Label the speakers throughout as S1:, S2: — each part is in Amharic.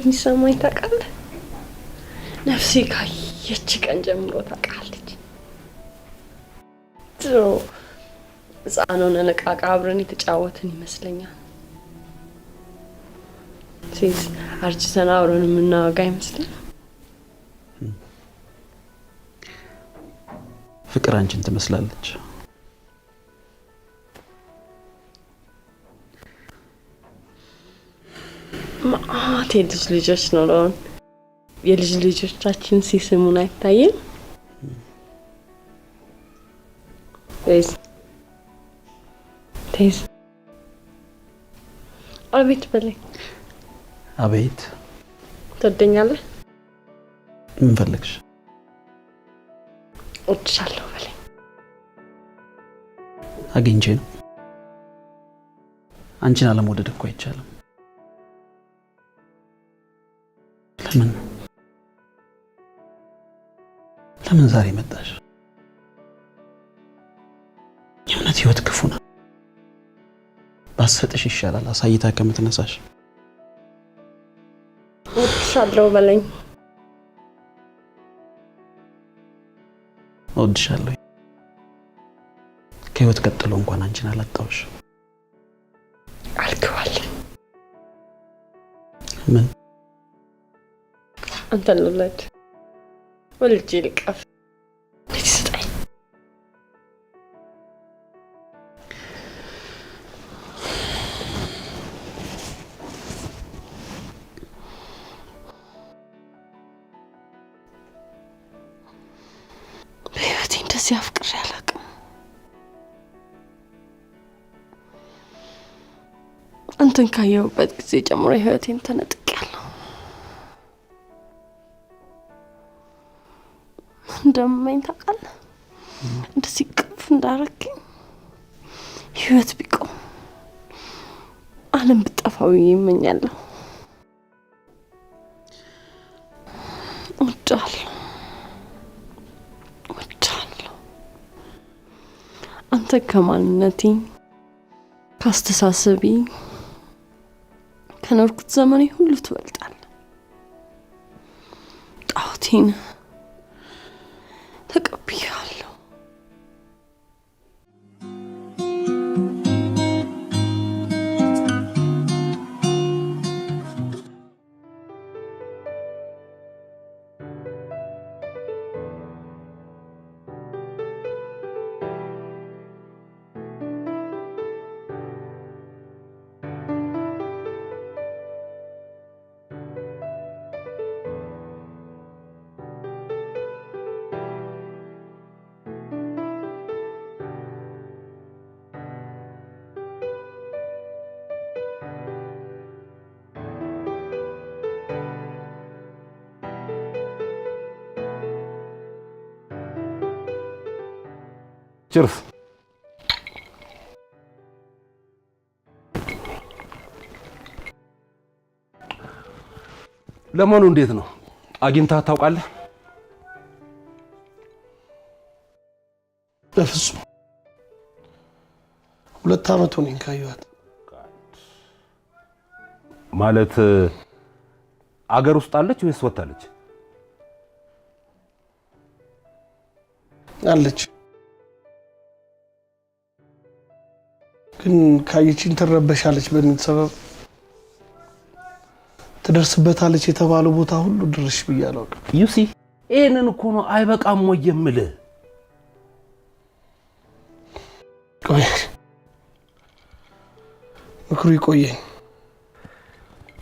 S1: እንደሚሰማኝ ታውቃለህ? ነፍሴ ካየች ቀን ጀምሮ ታውቃለች። ድሮ ሕፃን ሆነን ዕቃ ዕቃ አብረን የተጫወትን ይመስለኛል። ሴት አርጅተን አብረን የምናወጋ አይመስልም?
S2: ፍቅር አንቺን ትመስላለች።
S1: ማአት የልጅ ልጆች ኖረውን የልጅ ልጆቻችን ሲስሙን አይታይም? ቴስ አቤት በለኝ።
S2: አቤት።
S1: ትወደኛለህ?
S2: ምን ፈለግሽ?
S1: እወድሻለሁ በለኝ።
S2: አግኝቼ ነው። አንቺን አለመውደድ እኮ አይቻልም። ለምን ዛሬ መጣሽ? የእውነት ህይወት ክፉ ነው። ባሰጥሽ ይሻላል አሳይታ ከምትነሳሽ።
S1: እወድሻለሁ በለኝ።
S2: እወድሻለሁ። ከህይወት ቀጥሎ እንኳን አንቺን አላጣሁሽ።
S1: አልከዋለሁ።
S2: ምን?
S1: አንተን ልውለድ ወልጄ ልቀፍ ልትስጠኝ። በህይወቴ እንደዚህ አፍቅሬ አላውቅም። አንተን ካየሁበት ጊዜ ጀምሮ ህይወቴን ተነጥቄያለሁ። እንደምመኝ ታውቃለህ? እንደዚህ ቅፍ እንዳረገኝ ህይወት ቢቆም ዓለም ብጠፋው ይመኛለሁ። እወድሃለሁ። አንተ ከማንነቴ ካስተሳሰቢ ከኖርኩት ዘመኔ ሁሉ ትበልጣለህ። ጣውቲን ተቀብያለሁ።
S3: ጭርስ ለማኑ እንዴት ነው? አግኝታ ታውቃለህ?
S4: በፍጹም 2 አመት ሆነኝ ካየኋት።
S3: ማለት አገር ውስጥ አለች ወይስ ወጣለች?
S4: አለች፣ ግን ካየችኝ ትረበሻለች በሚል ሰበብ ትደርስበታለች የተባለው ቦታ ሁሉ ድርሽ ብያለሁ።
S3: ዩሲ ይሄንን እኮ ነው አይበቃም ወይ የምልህ?
S4: ቆይ ምክሩ ይቆየኝ።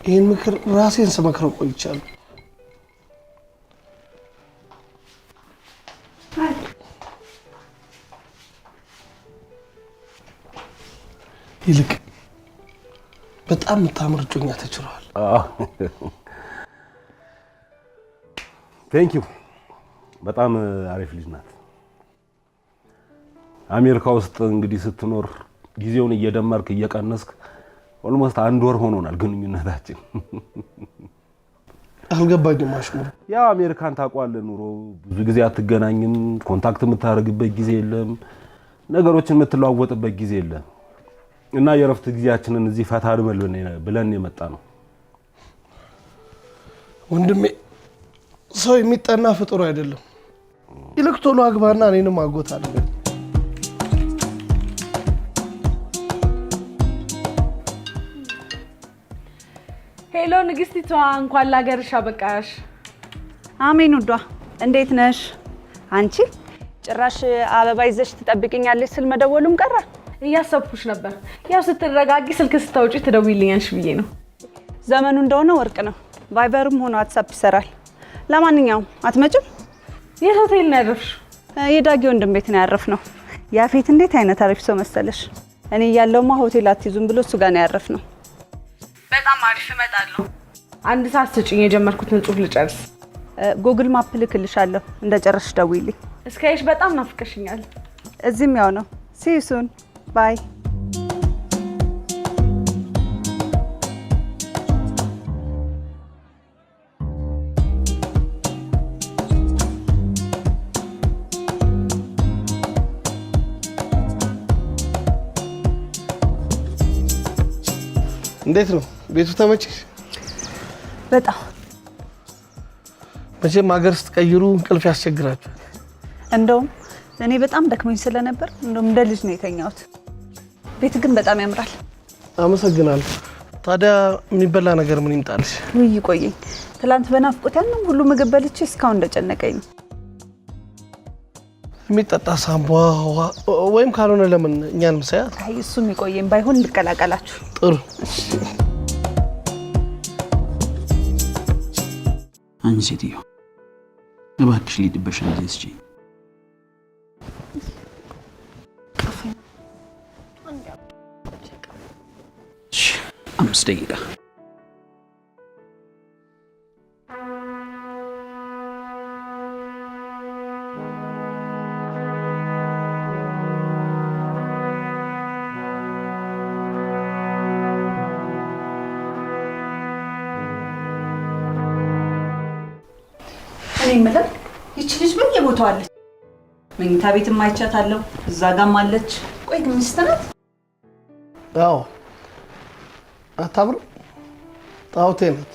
S4: ይሄን ምክር ራሴን ስመክረው ቆይቻለሁ። ይልቅ በጣም የምታምር እጮኛ ተችሏል።
S3: ቴንክ ዩ። በጣም አሪፍ ልጅ ናት። አሜሪካ ውስጥ እንግዲህ ስትኖር ጊዜውን እየደመርክ እየቀነስክ ኦልሞስት 1 ወር ሆኖናል ግንኙነታችን።
S4: አልገባኝም። አሽሙር
S3: ያ አሜሪካን ታውቀዋለህ፣ ኑሮ ብዙ ጊዜ አትገናኝም፣ ኮንታክት የምታደርግበት ጊዜ የለም፣ ነገሮችን የምትለዋወጥበት ጊዜ የለም እና የረፍት ጊዜያችንን እዚህ ፈታ ብለን የመጣ ነው።
S4: ወንድሜ ሰው የሚጠና ፍጡር አይደለም። ይልቅ ቶሎ አግባና እኔንም አጎት አድርገኝ።
S5: ሄሎ ንግስቲቷ፣ እንኳን ላገርሽ አበቃሽ።
S6: አሜን ውዷ፣ እንዴት ነሽ? አንቺ ጭራሽ አበባ ይዘሽ ትጠብቅኛለሽ ስል መደወሉም ቀረ።
S5: እያሰብኩሽ ነበር። ያው ስትረጋጊ ስልክ ስታውጪ ትደውይልኛልሽ ብዬ ነው።
S6: ዘመኑ እንደሆነ ወርቅ ነው። ቫይበርም ሆኖ ዋትስአፕ ይሰራል። ለማንኛውም አትመጭም?
S5: የት ሆቴል ነው ያረፍሽው?
S6: የዳጊ ወንድም ቤት ነው ያረፍነው። ያፌት እንዴት አይነት አሪፍ ሰው መሰለሽ። እኔ እያለሁማ ሆቴል አትይዙም ብሎ እሱ ጋር ነው ያረፍነው። በጣም አሪፍ እመጣለሁ።
S5: አንድ ሰዓት ስጪኝ፣ የጀመርኩትን ጽሑፍ ልጨርስ።
S6: ጉግል ማፕ ልክልሻለሁ። እንደጨረስሽ ደውይልኝ።
S5: እስካይሽ በጣም ናፍቀሽኛል።
S6: እዚህም ያው ነው። ሲ ዩ ሱን ባይ።
S4: እንዴት ነው ቤቱ? ተመችሽ?
S6: በጣም
S4: መቼም ሀገር ስትቀይሩ እንቅልፍ ያስቸግራችኋል።
S6: እንደውም እኔ በጣም ደክሞኝ ስለነበር እንደውም እንደ ልጅ ነው የተኛሁት። ቤት ግን በጣም ያምራል።
S4: አመሰግናለሁ። ታዲያ የሚበላ ነገር ምን ይምጣልሽ?
S6: ውይ ቆየኝ። ትላንት በናፍቆት ያንን ሁሉ ምግብ በልቼ እስካሁን እንደጨነቀኝ ነው።
S4: የሚጠጣ ሳምቧ ወይም ካልሆነ ለምን እኛን ምሳያ?
S6: አይ እሱ የሚቆየኝ ባይሆን ልቀላቀላችሁ።
S4: ጥሩ።
S2: አንቺ ሴትዮ እባክሽ ሊድበሽ እንደዚህ እስኪ 5 ደቂቃ
S6: እኔ የምለው ይቺ ልጅ በየቦታው አለች። መኝታ ቤትም አይቻታለሁ፣ እዛ ጋርም አለች። ቆይ ግን ሚስት ናት?
S4: አዎ አታምርም? ጣውቴ ናት።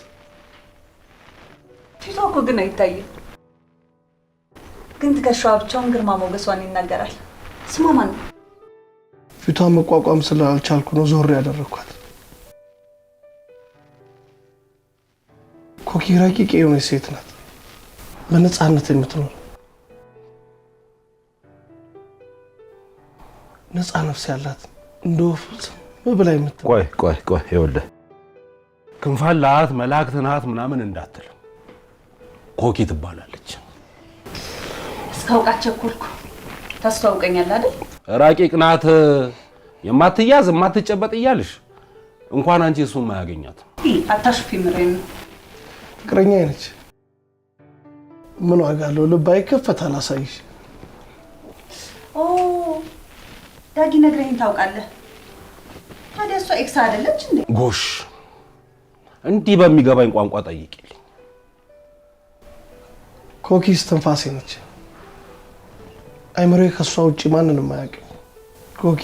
S6: ፊቷ እኮ ግን አይታይም። ግን ትከሻዋ ብቻውን ግርማ ሞገሷን ይናገራል። ስሟ ማን ነው?
S4: ፊቷን መቋቋም ስላልቻልኩ ነው ዞር ያደረኳት። ኮኪ ረቂቅ የሆነች ሴት ናት፣ በነፃነት የምትኖር ነፃ ነፍስ ያላት እንደ ወፍ ብላ የምትኖር።
S3: ቆይ ይኸውልህ ክንፋላት መላእክት ናት ምናምን እንዳትል፣ ኮኪ ትባላለች።
S6: እስካውቃት ቸኮልኩ። ታስተዋውቀኛለህ አይደል?
S3: ረቂቅ ናት፣ የማትያዝ የማትጨበጥ እያልሽ እንኳን አንቺ እሱን ማያገኛት።
S6: አታሽፊ ምሬን ነው።
S4: ፍቅረኛ ነች። ምን ዋጋ አለው? ልብ አይከፈታል። አሳይሽ።
S6: ኦ ዳጊ ነግረኸኝ ታውቃለህ። ታዲያ እሷ ኤክስ አይደለች እንዴ?
S3: ጎሽ እንዲህ በሚገባኝ ቋንቋ ጠይቂልኝ።
S4: ኮኪ እስትንፋሴ ነች። አይምሮዬ ከሷ ውጪ ማንንም አያውቅም። ኮኪ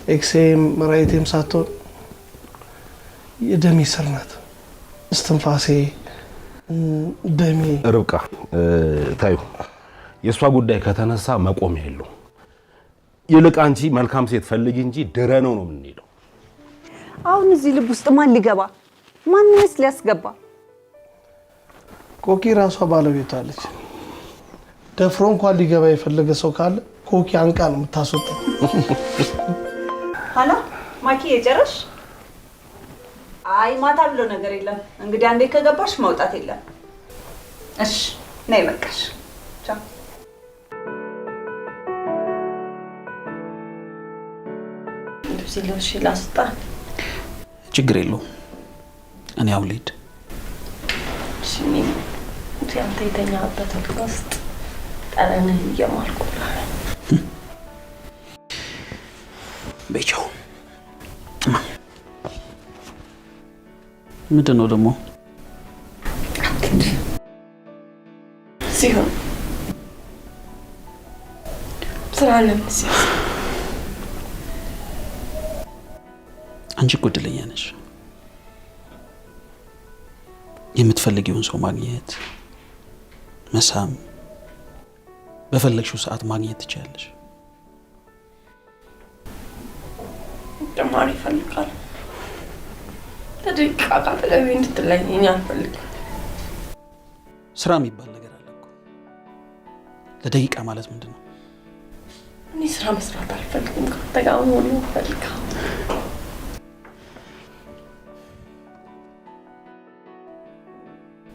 S4: ኤክሴም ራይቴም ሳትሆን የደሜ ስር ናት። እስትንፋሴ ደሜ።
S3: ርብቃ ታዩ፣ የእሷ ጉዳይ ከተነሳ መቆሚያ የለውም። ይልቅ አንቺ መልካም ሴት ፈልጊ እንጂ ድረ ነው የምንሄደው።
S6: አሁን እዚህ ልብ ውስጥ ማን ሊገባ ማንስ ሊያስገባ?
S4: ኮኪ ራሷ ባለቤቷ አለች። ደፍሮ እንኳን ሊገባ የፈለገ ሰው ካለ ኮኪ አንቃ ነው የምታስወጣው።
S6: ሀላ ማኪ የጨረሽ? አይ ማታ ብሎ ነገር የለም። እንግዲህ አንዴ ከገባሽ መውጣት የለም። እሺ ነይ በቃሽ። ቻው።
S1: ልብስ ላስጣ።
S2: ችግር የለውም። እኔ አሁን ልሂድ።
S1: እሺ አንተ የተኛበት ውስጥ ጠረንህ እየማልኩ
S2: በቻው። ምንድን ነው ደግሞ
S1: ሲሆን ስራ ለምንስ?
S2: አንቺ እኮ እድለኛ ነሽ። የምትፈልጊውን ሰው ማግኘት መሳም በፈለግሽው ሰዓት ማግኘት ትችላለሽ።
S1: ደማሪ ፈልጋለሁ። ለደቂቃ ካጠገቤ እንድትለይኝ አልፈልግም።
S2: ስራ የሚባል ነገር አለ እኮ። ለደቂቃ ማለት ምንድን ነው?
S1: እኔ ስራ መስራት አልፈልግም። ካንተ ጋር መሆን እፈልጋለሁ።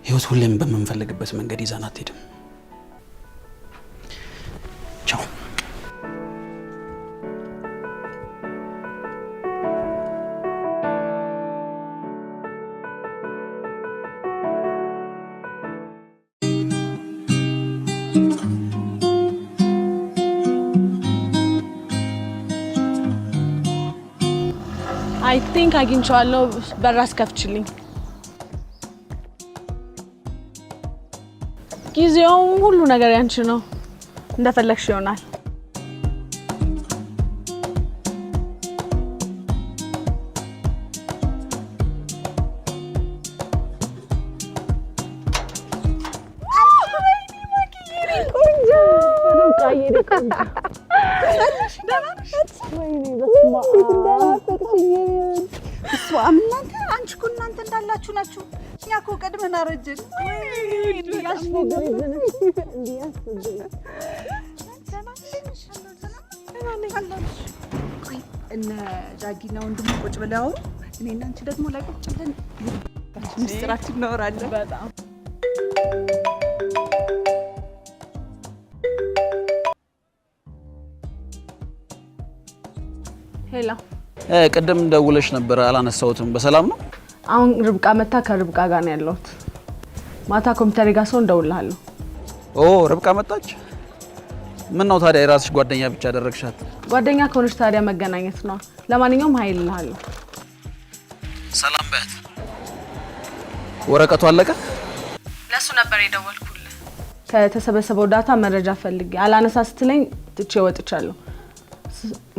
S2: ህይወት ሁሌም በምንፈልግበት መንገድ ይዛን አትሄድም። ቻው።
S5: አይ ቲንክ አግኝቼዋለሁ። በራስ ከፍችልኝ። ጊዜው ሁሉ ነገር ያንቺ ነው። እንደፈለግሽ ይሆናል።
S6: እናንተ አንቺ እኮ እናንተ እንዳላችሁ ናችሁ። እኛ እኮ ቀድመን አረጀን። እነ ዳጊና ወንድሙ ቁጭ ብለው ያወሩ፣ እኔና አንቺ ደግሞ ላይ ቁጭ ብለን ምስጢራችን እናወራለን።
S5: በጣም ሄሎ፣
S2: ቅድም ደውለሽ ነበር አላነሳሁትም። በሰላም ነው?
S5: አሁን ርብቃ መታ ከርብቃ ጋር ነው ያለሁት። ማታ ኮምፒውተር ጋር ሰው እንደውልሃለሁ።
S2: ኦ ርብቃ መጣች? ምን ነው ታዲያ የራስሽ ጓደኛ ብቻ አደረግሻት?
S5: ጓደኛ ከሆነች ታዲያ መገናኘት ነው። ለማንኛውም ኃይል እልሃለሁ።
S2: ሰላም በያት። ወረቀቱ አለቀ?
S5: ለሱ ነበር የደወልኩልህ። ከተሰበሰበው ዳታ መረጃ ፈልጌ አላነሳ ስትለኝ ትቼ ወጥቻለሁ።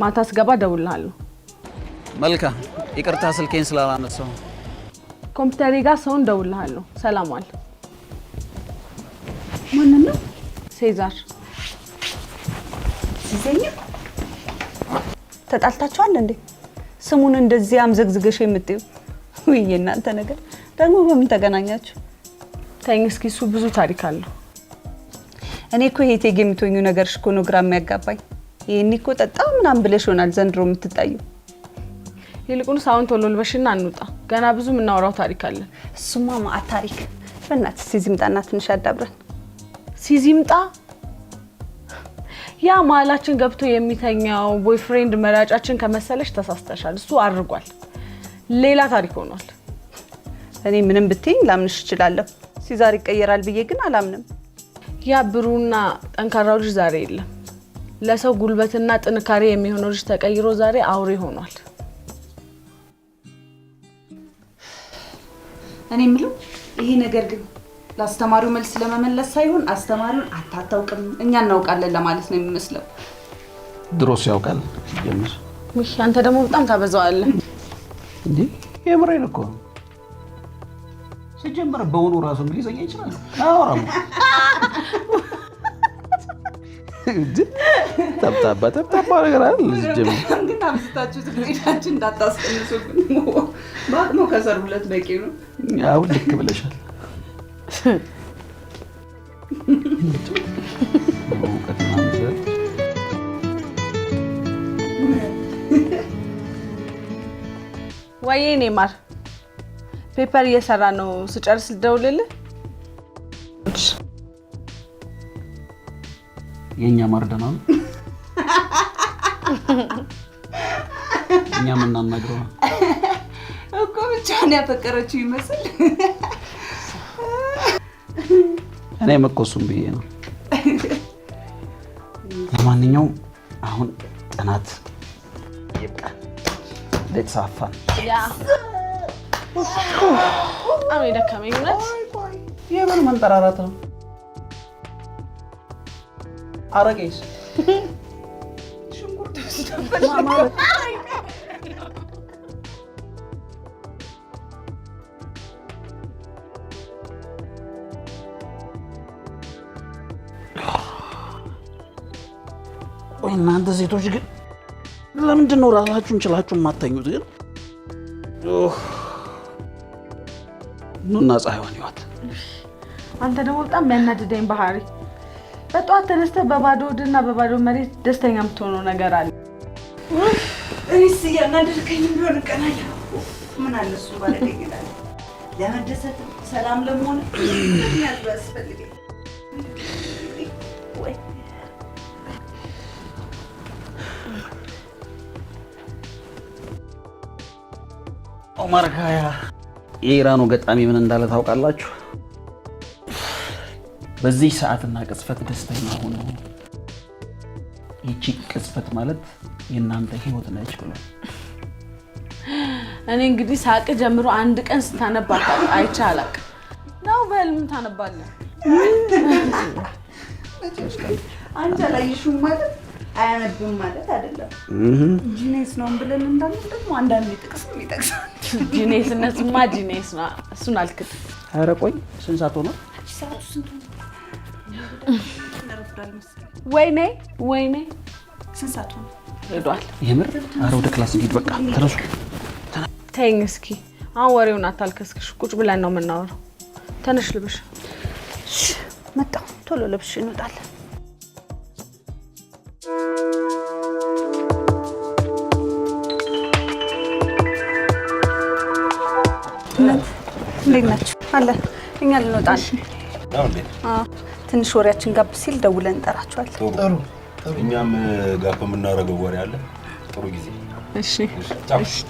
S5: ማታ ስገባ ደውልሃለሁ።
S2: መልካም። ይቅርታ ስልኬን ስላላነሳው።
S5: ኮምፒውተር ጋር ሰው እንደውልሃለሁ። ሰላም ዋል።
S6: ማን ነው?
S5: ሴዛር።
S6: ሲዘኛ ተጣልታችኋል እንዴ? ስሙን እንደዚህ አምዘግዝገሽ የምትዩ? ወይ እናንተ ነገር ደግሞ በምን ተገናኛችሁ?
S5: ተኝ እስኪ፣ እሱ ብዙ ታሪክ አለው።
S6: እኔ እኮ ይሄ ቴጌ የምትሆኙ ነገርሽ እኮ ነው ግራ የሚያጋባኝ። ይሄን እኮ ጠጣ ምናምን ብለሽ ይሆናል ዘንድሮ የምትጣዩ።
S5: ይልቁንስ አሁን ቶሎ ልበሽና እንውጣ። ገና ብዙ የምናወራው ታሪክ አለ።
S6: እሱማ ማአት ታሪክ። በእናትሽ ሲዝምጣና ትንሽ አዳብረን።
S5: ሲዝምጣ ያ ማላችን ገብቶ የሚተኛው ቦይፍሬንድ መራጫችን ከመሰለሽ ተሳስተሻል። እሱ አድርጓል። ሌላ ታሪክ ሆኗል።
S6: እኔ ምንም ብትይኝ ላምንሽ እችላለሁ። ሲዛር ይቀየራል ብዬ ግን አላምንም።
S5: ያ ብሩና ጠንካራው ልጅ ዛሬ የለም። ለሰው ጉልበትና ጥንካሬ የሚሆነው ልጅ ተቀይሮ ዛሬ አውሬ ሆኗል።
S6: እኔ የምለው ይሄ ነገር ግን ለአስተማሪው መልስ ለመመለስ ሳይሆን አስተማሪውን አታውቅም እኛ እናውቃለን ለማለት ነው የሚመስለው።
S2: ድሮስ ያውቃል ጀምር።
S5: አንተ ደግሞ በጣም ታበዛዋለህ
S2: እንዴ? የምሬን እኮ ሲጀምር በእውኑ ራሱ እንግሊዘኛ ይችላል። አወራም ተብታባ ነገር አይደል? ሲጀምር
S6: ግን አብዝታችሁ ትግሬዳችን እንዳታስቀንሱብን። ባቅሞ ከሰሩለት በቂ ነው።
S2: ያው ልክ ብለሻል።
S5: ወይኔ ማር ፔፐር እየሰራ ነው። ስጨርስ ልደውልልህ።
S2: የኛ ማር ደህና ነው። እኛ ምን እናናግረው
S6: እኮ ብቻውን ያፈቀረችው ይመስል።
S2: እኔ መቆሱም ብዬ ነው። ለማንኛውም አሁን ጥናት ይብቃ። ለተሳፋን
S5: ያ አሁን የደከመኝ እውነት
S2: የምን መንጠራራት ነው? አረቄስ
S6: ሽንኩርት ውስጥ
S2: እናንተ ሴቶች ግን ለምንድን ነው ራሳችሁን ችላችሁ የማተኙት ግን? ኑና ፀሐይዋን ይዋት።
S5: አንተ ደግሞ በጣም የሚያናድደኝ ባህሪ በጠዋት ተነስተህ በባዶ ሆድና በባዶ መሬት ደስተኛ የምትሆነው ነገር አለ።
S6: እኔስ እያናደድከኝ ቢሆን እቀናለሁ። ምን አለ እሱ ባለደግ ይላል። ለመደሰት ሰላም ለመሆን ምን ያስፈልጋል? ወይ
S2: ኦማር ካያ የኢራኑ ገጣሚ ምን እንዳለ ታውቃላችሁ? በዚህ ሰዓትና ቅጽበት ደስተኛ ሆኖ ይቺ ቅጽበት ማለት የእናንተ ህይወት ነች ብሎ።
S5: እኔ እንግዲህ ሳቅ ጀምሮ አንድ ቀን ስታነባታ አይቼ አላውቅም። ነው በህልም ታነባለህ?
S6: አንተ ላይሹም ማለት አያነብም ማለት አይደለም። ጂኔስ ነው ብለን እንዳለ ደግሞ አንዳንዴ ጥቅስም ይጠቅሳል።
S5: ጂኔስነትማ ጂኔስ ነው። እሱን አልክት።
S2: ኧረ ቆይ ስንት ሰዓት ሆነ?
S6: ሰዓቱ ስንት ነው?
S5: ወይኔ ወይኔ
S6: ስንት ሰዓት ሆነ?
S5: ሄዷል።
S2: የምር? ኧረ ወደ ክላስ እንሂድ በቃ ተነሱ።
S5: ተይኝ እስኪ አሁን ወሬውን አታልከስክሽ። ቁጭ ብለን ነው የምናወራው። ተነሽ ልብሽ።
S6: መጣሁ። ቶሎ ልብሽ እንወጣለን። እንዴት ናችሁ? አለ እኛ ልንወጣ ነው። ትንሽ ወሬያችን ጋብ ሲል ደውለን እንጠራችኋለን።
S4: ጥሩ
S3: እኛም ጋር የምናደርገው ወሬ አለ። ጥሩ ጊዜ።
S5: እሺ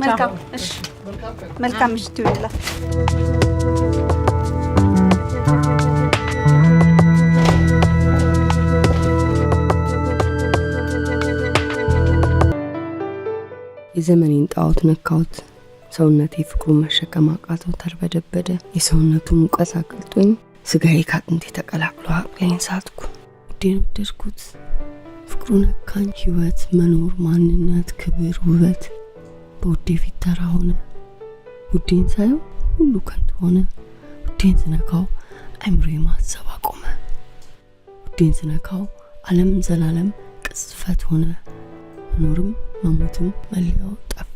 S6: መልካም። እሺ መልካም ምሽት ይሁንላችሁ።
S1: የዘመኔን ጣዖት ነካሁት። ሰውነቴ ፍቅሩን መሸከም አቃተው፣ ተርበደበደ። የሰውነቱ ሙቀት አቅልጦኝ ስጋዬ ካጥንቴ ተቀላቅሎ አቅሌን ሳትኩ። ውዴን ወደድኩት፣ ፍቅሩ ነካኝ። ህይወት፣ መኖር፣ ማንነት፣ ክብር፣ ውበት በውዴ ፊት ተራ ሆነ። ውዴን ሳየው ሁሉ ከንቱ ሆነ። ውዴን ስነካው አይምሮዬ ማሰብ አቆመ። ውዴን ስነካው ዓለም ዘላለም ቅጽበት ሆነ። መኖርም መሞትም መለያው ጠፋ።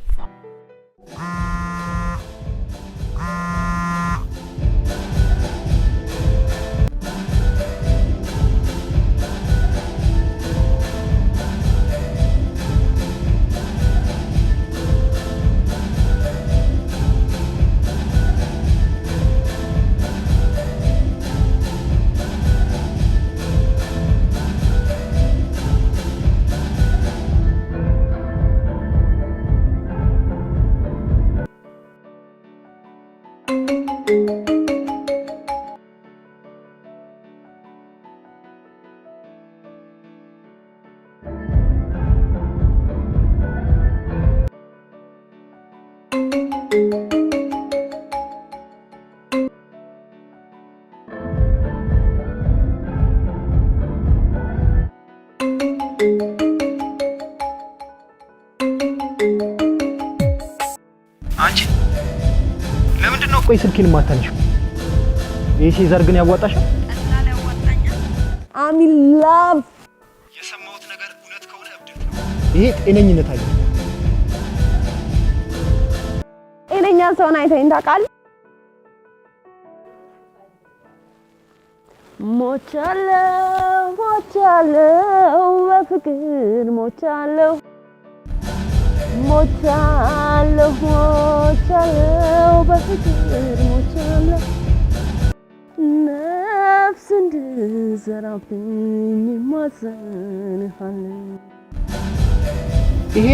S7: አንቺ ለምንድን ነው ቆይ ስልኬን ማታንሺው? ይሄ ሲዘር ግን ያዋጣሻል?
S1: አሚን ላቭ
S7: የሰማሁት ነገር እውነት ከሆነ እብደት ነው። ይሄ ጤነኝነት አይደለም።
S1: ጤነኛ ሰውን አይተኸኝ ታውቃለህ? ሞቻለሁ ሞቻለሁ በፍቅር ሞቻለሁ ሞቻለሁ ሞቻለሁ በፍቅር ሞቻለሁ ነፍስ እንድዘራብኝ ማዘንሃለሁ።
S7: ይሄ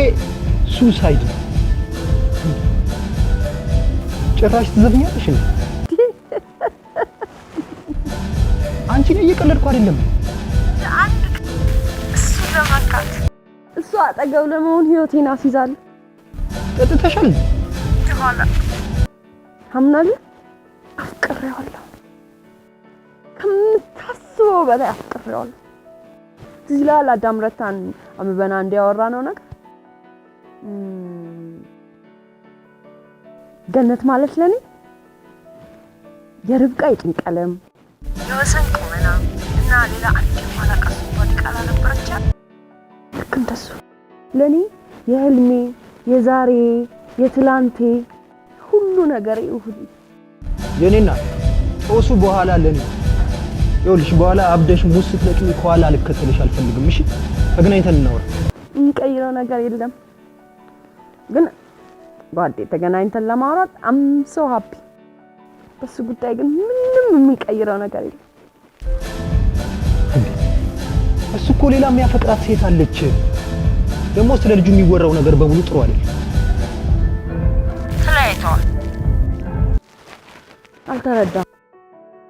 S7: ሱሳይድ ነው። ጭራሽ ትዘብኛለሽ እንዴ? አንቺ ነው እየቀለድኩ አይደለም።
S1: እሱ ለማካት እሱ አጠገብ ለመሆን ህይወቴን አስይዛለሁ።
S7: ጠጥተሻል?
S1: ይሆናል አምናለሁ። አፍቅሬዋለሁ፣ ከምታስበው በላይ አፍቅሬዋለሁ። እዚህ ላይ አዳም ረታን አምበና እንዲያወራ ነው ነገር ገነት ማለት ለኔ የርብቃ የጭንቀለም የወሰን ቁመና እና ሌላ አንድ ማላቀስ ወዲቃላ ነበረች።
S5: እንደሱ ለኔ የህልሜ የዛሬ የትላንቴ ሁሉ ነገር ይሁን
S8: የኔና ጦሱ በኋላ ለኔ ይኸውልሽ በኋላ አብደሽ ሙስ ስትለቅሚ ከኋላ ልከተልሽ አልፈልግም እሺ ተገናኝተን እናወራ
S5: የሚቀይረው ነገር የለም ግን ጓዴ ተገናኝተን ለማውራት I'm so happy በሱ ጉዳይ ግን ምንም የሚቀይረው ነገር የለም
S8: እሱ እኮ ሌላ የሚያፈቅራት ሴት አለች ደግሞ ስለ ልጁ የሚወራው ነገር በሙሉ ጥሩ አይደለም
S1: ተለያይተዋል
S5: አልተረዳም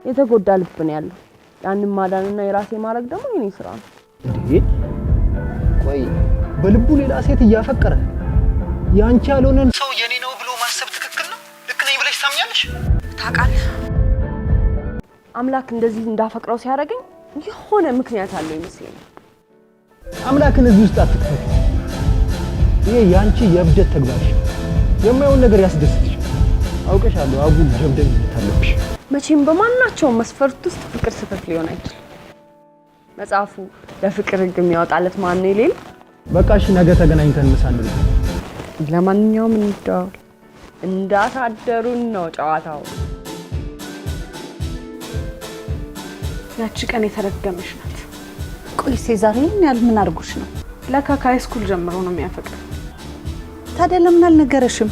S5: የተጎዳ ልብ ነው ያለው ያንን ማዳንና የራሴ ማድረግ ደግሞ የኔ ስራ ነው
S8: እንዴ ቆይ በልቡ ሌላ ሴት እያፈቀረ ያንቺ ያልሆነን
S7: ሰው የኔ ነው ብሎ ማሰብ ትክክል ነው? ልክ ነኝ ብለሽ ታምኛለሽ?
S1: ታውቃለህ
S5: አምላክ እንደዚህ እንዳፈቅረው ሲያደርገኝ የሆነ ምክንያት አለው ይመስለኛል
S8: አምላክን እዚህ ውስጥ አትክተት ይሄ ያንቺ የብደት ተግባርሽ የማይሆን ነገር ያስደስትሽ አውቀሻለሁ አጉል ጀብደን ታለብሽ
S5: መቼም በማናቸው መስፈርት ውስጥ ፍቅር ስህተት ሊሆን አይችልም መጽሐፉ ለፍቅር ህግ የሚያወጣለት ማን ነው ይሌል
S8: በቃ እሺ ነገ ተገናኝተን ምሳ እንብላ
S5: ለማንኛውም እንደው እንዳታደሩን ነው ጨዋታው ያቺ ቀን የተረገመሽ ናት
S6: ቆይ ሴዛር ይሄን ያህል ምን አድርጎሽ ነው?
S5: ለካ ከሃይስኩል ጀምሮ ነው የሚያፈቅረው
S6: ታዲያ ለምን አልነገረሽም?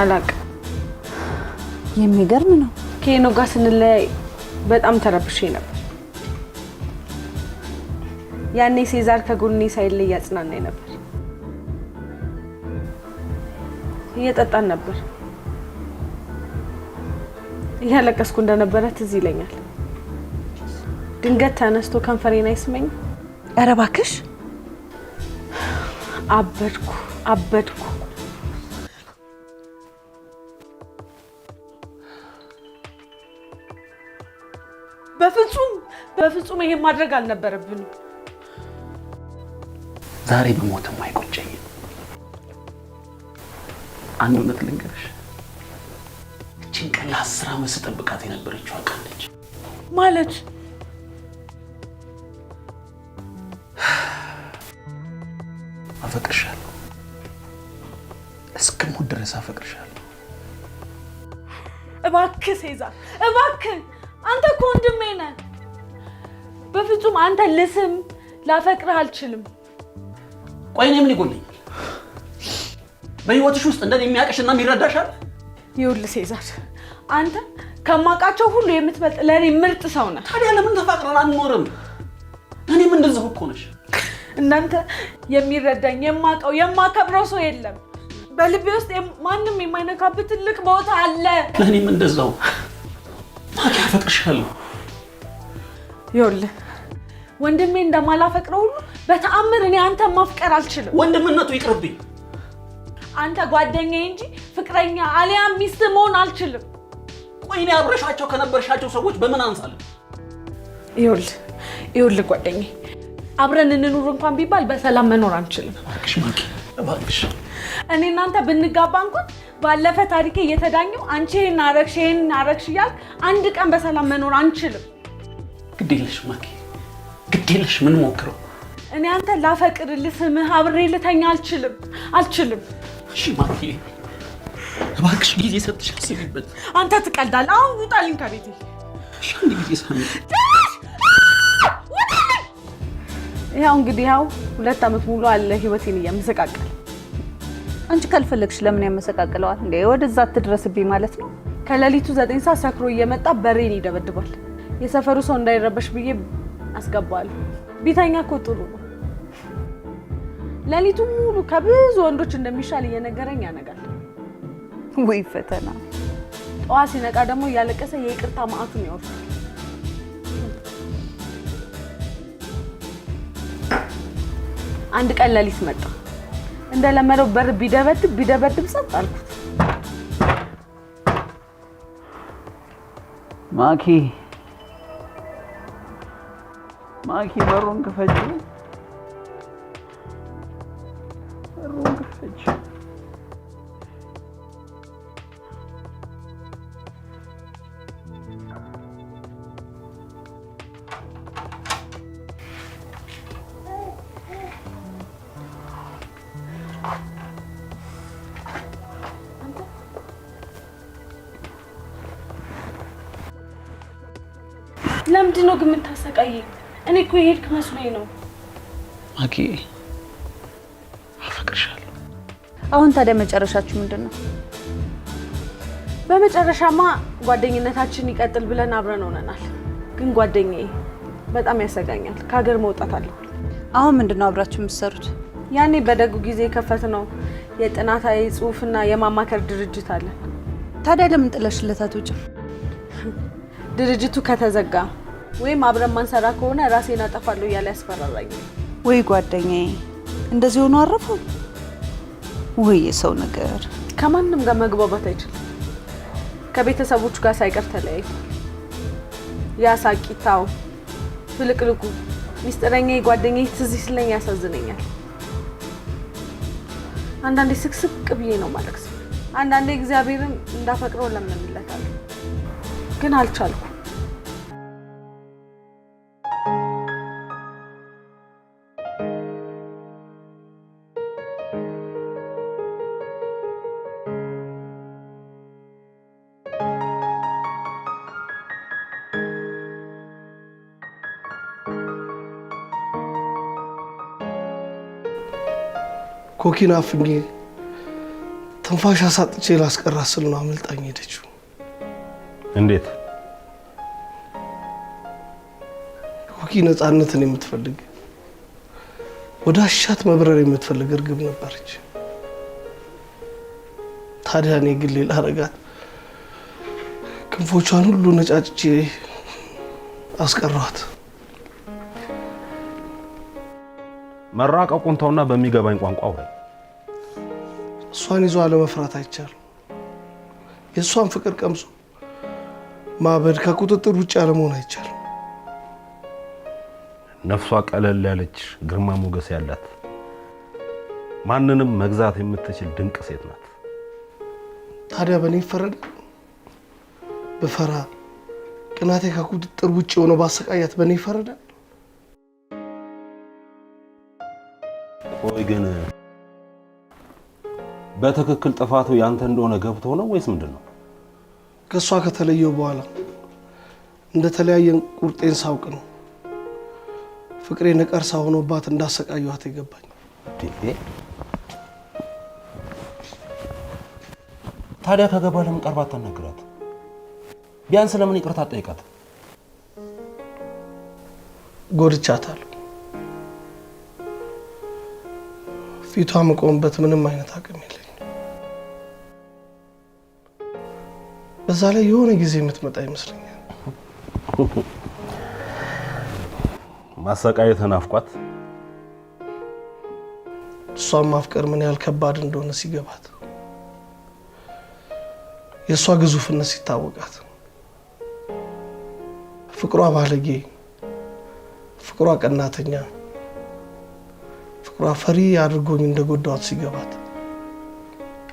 S5: አላውቅም
S6: የሚገርም ነው
S5: ከሄኖ ጋር ስንለያይ በጣም ተረብሼ ነበር ያኔ ሴዛር ከጎኔ ሳይለይ ያጽናናኝ ነበር እየጠጣን ነበር እያለቀስኩ እንደነበረ ትዝ ይለኛል ድንገት ተነስቶ ከንፈሬን አይስመኝ
S6: ኧረ እባክሽ
S5: አበድኩ በፍጹም ይሄን ማድረግ አልነበረብንም
S2: ዛሬ በሞትም አይቆጨኝም አንድ እውነት ልንገርሽ እቺን ቀን ለ10 ዓመት ስጠብቃት የነበረችው አቃለች
S5: ማለት
S2: አፈቅርሻለሁ እስከሞት ድረስ አፈቅርሻለሁ
S5: እባክህ ሴዛር እባክህ አንተ እኮ ወንድሜ ነህ በፍጹም አንተ ልስም ላፈቅርህ አልችልም
S2: ቆይ እኔ ምን ይጎልኛል በህይወትሽ ውስጥ እንደኔ የሚያቀሽና የሚረዳሽ አለ
S5: ይኸውልህ ሴዛር አንተ ከማውቃቸው ሁሉ የምትበልጥ ለኔ ምርጥ ሰው ነህ
S2: ታዲያ ለምን ተፋቅረን አንኖርም እኔም እንደዛው እኮ ነሽ
S5: እናንተ የሚረዳኝ የማውቀው የማከብረው ሰው የለም በልቤ ውስጥ ማንንም የማይነካበት ትልቅ ቦታ አለ
S2: ለኔም እንደዛው ማኪ አፈቅርሻለሁ
S5: ይኸውልህ ወንድሜ እንደማላፈቅረው ሁሉ በተአምር እኔ አንተ ማፍቀር አልችልም
S2: ወንድምነቱ ይቅርብኝ
S5: አንተ ጓደኛዬ እንጂ ፍቅረኛ አሊያም ሚስት መሆን አልችልም
S2: ቆይ እኔ አብረሻቸው ከነበርሻቸው ሰዎች በምን አንሳለሁ
S5: ይኸውልህ ጓደኛዬ አብረን እንኑር እንኳን ቢባል በሰላም መኖር አንችልም
S2: እባክሽ ማኪ እባክሽ
S5: እኔ እናንተ ብንጋባ እንኳን ባለፈ ታሪኬ እየተዳኘው አንቺ ይሄን አረግሽ እያልክ አንድ ቀን በሰላም መኖር አንችልም
S2: ግዴለሽ ማኪ ግዴለሽ ምን ሞክረው
S5: እኔ አንተ ላፈቅር ልስምህ አብሬ ልተኛ አልችልም
S2: እሺ ማኪ እባክሽ ጊዜ ሰጥሽ አስቢበት
S5: አንተ ትቀልዳለህ አሁን ውጣልኝ ከቤቴ
S2: እሺ አንድ ጊዜ ሳሚ
S5: ያው እንግዲህ 2 ዓመት ሙሉ አለ ህይወቴን እያመሰቃቀለ
S6: አንቺ ካልፈለግሽ ለምን ያመሰቃቀለዋል እንዴ ወደዛ አትድረስብኝ ማለት ነው
S5: ከሌሊቱ 9 ሰዓት ሰክሮ እየመጣ በሬን ይደበድባል የሰፈሩ ሰው እንዳይረበሽ ብዬ አስገባለሁ ቢተኛ እኮ ጥሩ ነው ሌሊቱ ሙሉ ከብዙ ወንዶች እንደሚሻል እየነገረኝ ያነጋል
S6: ወይ ፈተና
S5: ጠዋት ሲነቃ ደግሞ እያለቀሰ የይቅርታ ማዕቱን ያወርዳል አንድ ቀን ሌሊት መጣ እንደለመደው በር ቢደበድብ ጸጥ አልኩት
S2: ማኪ በሩን ክፈች
S5: ለምንድን ነው ግን የምታሰቃየኝ? እኔ እኮ የሄድክ መስሎኝ ነው።
S2: ማኪ አፈቅርሻለሁ።
S6: አሁን ታዲያ መጨረሻችሁ ምንድነው?
S5: በመጨረሻማ ጓደኝነታችን ይቀጥል ብለን አብረን ሆነናል። ግን ጓደኛዬ በጣም ያሰጋኛል። ከሀገር መውጣት አለሁ።
S6: አሁን ምንድነው አብራችሁ የምትሰሩት?
S5: ያኔ በደጉ ጊዜ የከፈትነው የጥናታዊ ጽሑፍና የማማከር ድርጅት አለ።
S6: ታዲያ ለምን ጥለሽለት አትወጪም?
S5: ድርጅቱ ከተዘጋ ወይም አብረን ማንሰራ ከሆነ ራሴን አጠፋለሁ እያለ ያስፈራራኝ።
S6: ወይ ጓደኛዬ እንደዚህ ሆኖ አረፈው? ወይ የሰው ነገር
S5: ከማንም ጋር መግባባት አይችልም። ከቤተሰቦቹ ጋር ሳይቀር ተለያይቷል። ያ ሳቂታው ፍልቅልቁ ሚስጥረኛዬ ጓደኛዬ ትዝ ሲለኝ ያሳዝነኛል። አንዳንዴ ስቅስቅ ብዬ ነው ማለቅስ። አንዳንዴ እግዚአብሔርን እንዳፈቅረው ለምንለታለሁ፣ ግን አልቻልኩም።
S4: ኮኪን አፍኜ ትንፋሽ አሳጥቼ ላስቀራት ስል ነው አመልጣኝ ሄደችው።
S3: እንዴት?
S4: ኮኪ ነፃነትን የምትፈልግ ወደ አሻት መብረር የምትፈልግ እርግብ ነበረች። ታዲያ እኔ ግን ሌላ አረጋት። ክንፎቿን ሁሉ ነጫጭቼ አስቀሯት።
S3: መራቀቁን ተውና በሚገባኝ ቋንቋ አውራኝ።
S4: እሷን ይዞ አለመፍራት አይቻልም። የእሷን ፍቅር ቀምሶ ማበድ ከቁጥጥር ውጭ አለመሆን አይቻልም።
S3: ነፍሷ ቀለል ያለች ግርማ ሞገስ ያላት ማንንም መግዛት የምትችል ድንቅ ሴት ናት።
S4: ታዲያ በእኔ ይፈረዳል? በፈራ ቅናቴ ከቁጥጥር ውጭ ሆኖ ባሰቃያት በእኔ ይፈረዳል?
S3: ቆይ ግን በትክክል ጥፋቱ ያንተ እንደሆነ ገብቶ ነው ወይስ ምንድነው?
S4: ከሷ ከተለየው በኋላ እንደተለያየን ቁርጤን ሳውቅ ነው ፍቅሬ ነቀርሳ ሆኖባት እንዳሰቃየኋት የገባኝ።
S3: ታዲያ ከገባ ለምን ቀርባት ተነግራት? ቢያንስ ለምን ይቅርታ ጠይቃት?
S4: ጎድቻታለሁ። ፊቷ መቆምበት ምንም አይነት አቅም የለኝም። በዛ ላይ የሆነ ጊዜ የምትመጣ ይመስለኛል።
S3: ማሰቃየት ናፍቋት
S4: እሷን ማፍቀር ምን ያህል ከባድ እንደሆነ ሲገባት፣ የእሷ ግዙፍነት ሲታወቃት፣ ፍቅሯ ባለጌ፣ ፍቅሯ ቀናተኛ፣ ፍቅሯ ፈሪ አድርጎኝ እንደጎዳዋት ሲገባት።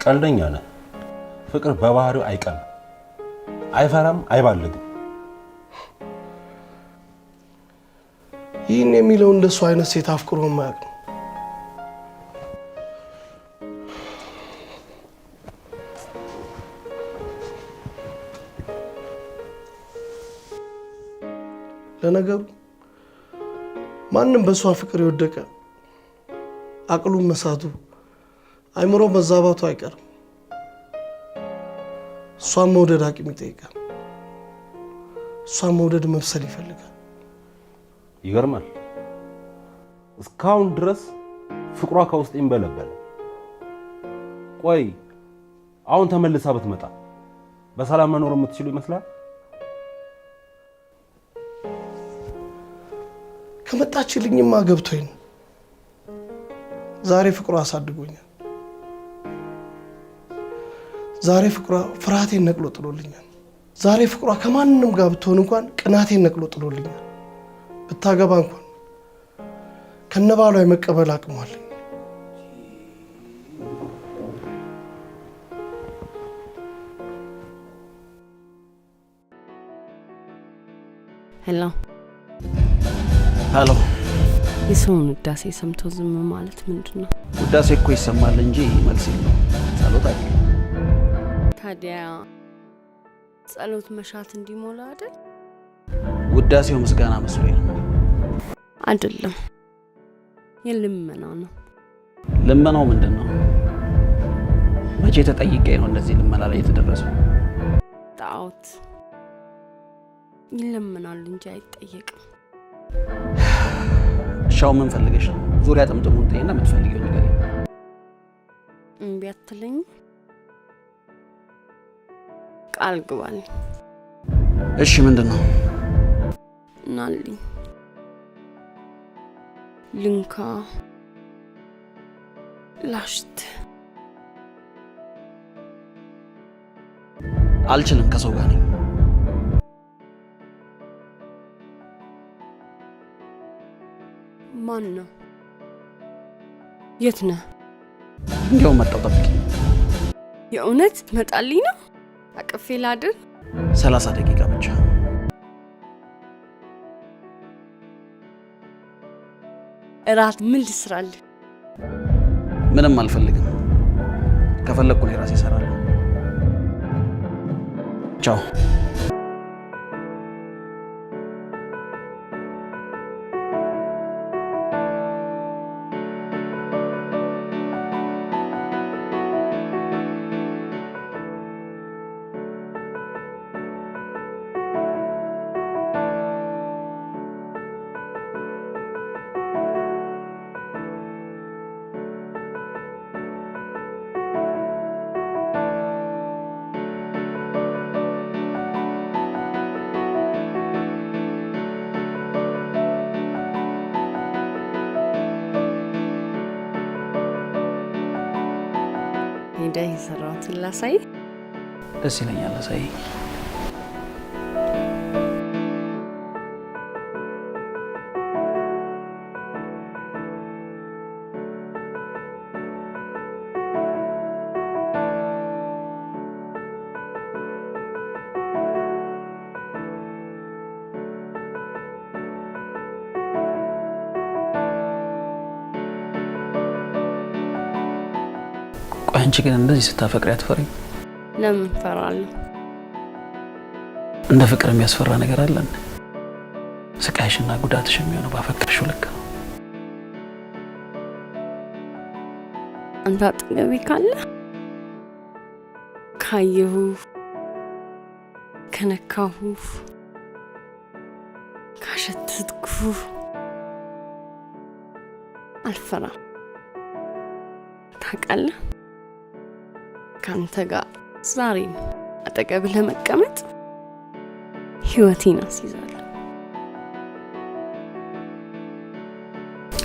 S3: ቀልደኛ ነህ። ፍቅር በባህሪው አይቀናም፣ አይፈራም፣ አይባልግም።
S4: ይህን የሚለው እንደሱ አይነት ሴት አፍቅሮ የማያውቅ ነው። ለነገሩ ማንም በሷ ፍቅር የወደቀ አቅሉን መሳቱ አይምሮ መዛባቱ አይቀርም። እሷን መውደድ አቅም ይጠይቃል። እሷን መውደድ መብሰል ይፈልጋል።
S3: ይገርማል። እስካሁን ድረስ ፍቅሯ ከውስጥ ይንበለበል። ቆይ አሁን ተመልሳ ብትመጣ በሰላም መኖር የምትችሉ ይመስላል?
S4: ከመጣችልኝማ ገብቶኝ ነው። ዛሬ ፍቅሯ አሳድጎኛል። ዛሬ ፍቅሯ ፍርሃቴን ነቅሎ ጥሎልኛል። ዛሬ ፍቅሯ ከማንም ጋር ብትሆን እንኳን ቅናቴን ነቅሎ ጥሎልኛል። ብታገባ እንኳን ከነባሏ የመቀበል አቅሟ አለኝ።
S1: ሄሎ
S2: ሄሎ።
S1: የሰውን ውዳሴ ሰምቶ ዝም ማለት ምንድን ነው?
S2: ውዳሴ እኮ ይሰማል እንጂ መልስ የለውም። ጸሎት አይደል?
S1: ታዲያ ጸሎት መሻት እንዲሞላ አይደል?
S2: ውዳሴው ምስጋና መስሎኝ
S1: አይደለም፣ የልመና ነው።
S2: ልመናው ምንድነው? መቼ ተጠይቄ ነው እንደዚህ ልመና ላይ የተደረሰው?
S1: ጣዖት ይለምናል እንጂ አይጠየቅም።
S2: ሻው ምን ፈልገሽ ነው? ዙሪያ ጥምጥሙን ተይና የምትፈልጊው ነገር
S1: እምቢ አትለኝ። ቃል ግባል።
S2: እሺ ምንድነው?
S1: ናልኝ ልንካ ላሽት
S2: አልችልም፣ ከሰው ጋር ነኝ።
S1: ማን ነው? የት ነህ?
S2: እንዲያው መጣው ጠብቂ።
S1: የእውነት መጣልኝ ነው? አቅፌ ላድር?
S2: 30 ደቂቃ ብቻ።
S1: እራት ምን ልስራልህ?
S2: ምንም አልፈልግም። ከፈለኩ ነው ራሴ እሰራለሁ። ቻው።
S1: ሄዳ የሰራሁትን ላሳይ?
S2: ደስ ይለኛል። ላሳይ። አንቺ ግን እንደዚህ ስታፈቅሪ አትፈሪም?
S1: ለምን ፈራለሁ?
S2: እንደ ፍቅር የሚያስፈራ ነገር አለ? ስቃይሽና ጉዳትሽ የሚሆነው ባፈቅርሽው ልክ ነው።
S1: አንተ አጠገቤ ካለ ካየሁ ከነካሁ ካሸተትኩ አልፈራም። ታውቃለህ፣ ካንተ ጋር ዛሬ አጠገብ ለመቀመጥ ህይወቴን አስይዛለሁ።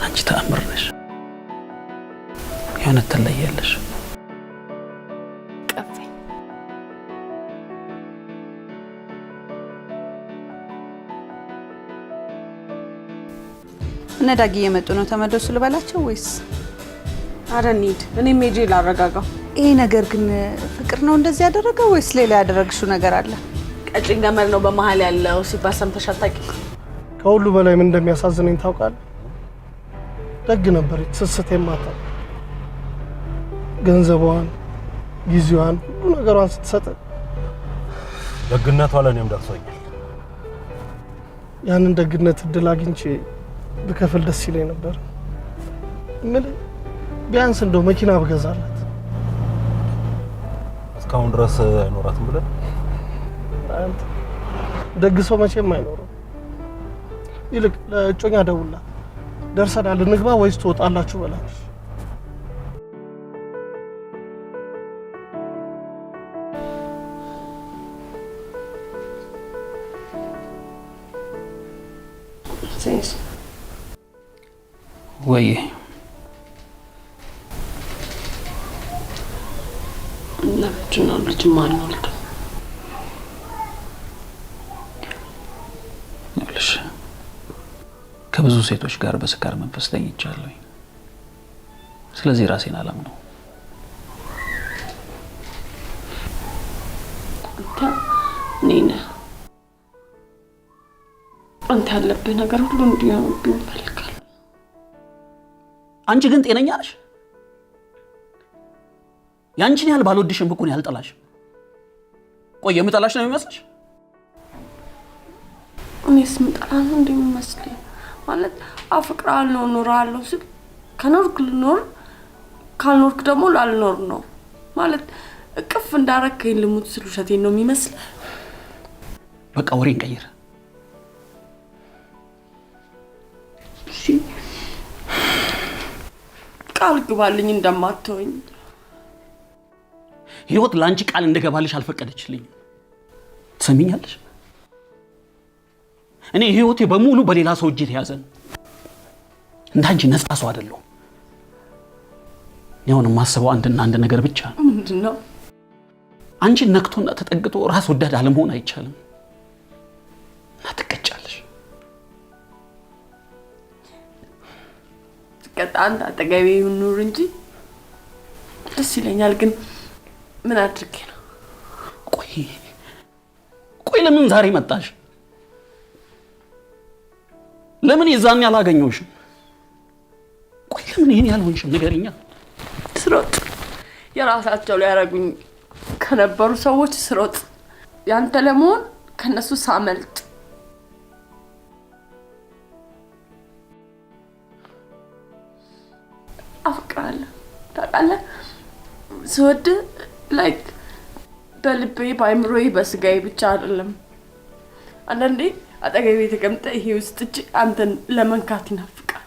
S2: አንቺ ተአምር ነሽ። የሆነ ትለያለሽ።
S1: ቀፈኝ።
S6: እነ ዳጊ እየመጡ ነው። ተመለሱ ልበላቸው ወይስ?
S5: አረ እንሂድ። እኔም ሄጄ ላረጋጋው።
S6: ይሄ ነገር ግን ፍቅር ነው እንደዚህ ያደረገው ወይስ ሌላ ያደረግሽው ነገር አለ?
S5: ቀጭን ገመድ ነው በመሀል ያለው ሲባል ሰምተሽ አታውቂም?
S4: ከሁሉ በላይ ምን እንደሚያሳዝነኝ ታውቃለህ? ደግ ነበረች፣ ስስት የማታውቅ ገንዘቧን፣ ጊዜዋን፣ ሁሉ ነገሯን ስትሰጥ
S3: ደግነቷ ለእኔም ደርሶኛል።
S4: ያንን ደግነት እድል አግኝቼ ብከፍል ደስ ይለኝ ነበር። ምን ቢያንስ እንደው መኪና ብገዛላት።
S3: እስካሁን ድረስ አይኖራትም ብለን
S4: አንተ ደግ ሰው መቼም አይኖርም። ይልቅ ለእጮኛ ደውላት፣ ደርሰናል እንግባ ወይስ ትወጣላችሁ በላት።
S2: ወይ
S1: ለምንድነው ልጅ ማንወልድ?
S2: ይኸውልሽ ከብዙ ሴቶች ጋር በስካር መንፈስ ተኝቻለሁ። ስለዚህ ራሴን አላምነው።
S1: አንተ ያለብህ ነገር ሁሉ እንዲሆንብኝ እፈልጋለሁ።
S2: አንቺ ግን ጤነኛ ነሽ? ያንቺን ያህል ባልወድሽም እኮ ነው ያልጠላሽ። ቆይ የምጠላሽ ነው የሚመስልሽ?
S5: እኔስ ምጣላ ነው እንደሚመስለኝ ማለት አፍቅራለሁ ኖራለሁ ስል ከኖርክ ልኖር ካልኖርክ ደግሞ ላልኖር ነው ማለት እቅፍ እንዳረከኝ ልሙት ስል ውሸቴን ነው የሚመስል
S2: በቃ ወሬን ቀይር
S5: እሺ ቃል ግባልኝ እንደማትተወኝ
S2: ህይወት ላንቺ ቃል እንደገባልሽ አልፈቀደችልኝ ትሰሚኛለሽ እኔ ህይወቴ በሙሉ በሌላ ሰው እጅ ተያዘ እንዳንቺ ነፃ ሰው አይደለሁ ያው ነው ማሰበው አንድ ነገር ብቻ
S5: ምንድነው
S2: አንቺ ነክቶና ተጠግቶ ራስ ወዳድ አለመሆን አይቻልም ናትቀጫለሽ
S5: ከጣንታ አጠገቤ ኑር እንጂ ደስ ይለኛል ግን ምን አድርጌ ነው
S2: ቆይ ለምን ዛሬ መጣሽ ለምን ይዛን ያላገኘውሽ ቆይ ለምን ይሄን ያልሆንሽ ንገሪኛ
S5: ስሮጥ የራሳቸው ላይ ያረጉኝ ከነበሩ ሰዎች ስሮጥ ያንተ ለመሆን ከነሱ ሳመልጥ አፍቃለሁ ታውቃለህ ስወድ ላይክ በልቤ ባይምሮዬ በስጋዬ ብቻ አይደለም አንዳንዴ አጠገቤ ተቀምጠ ይሄ ውስጥ እጅ አንተን ለመንካት ይናፍቃል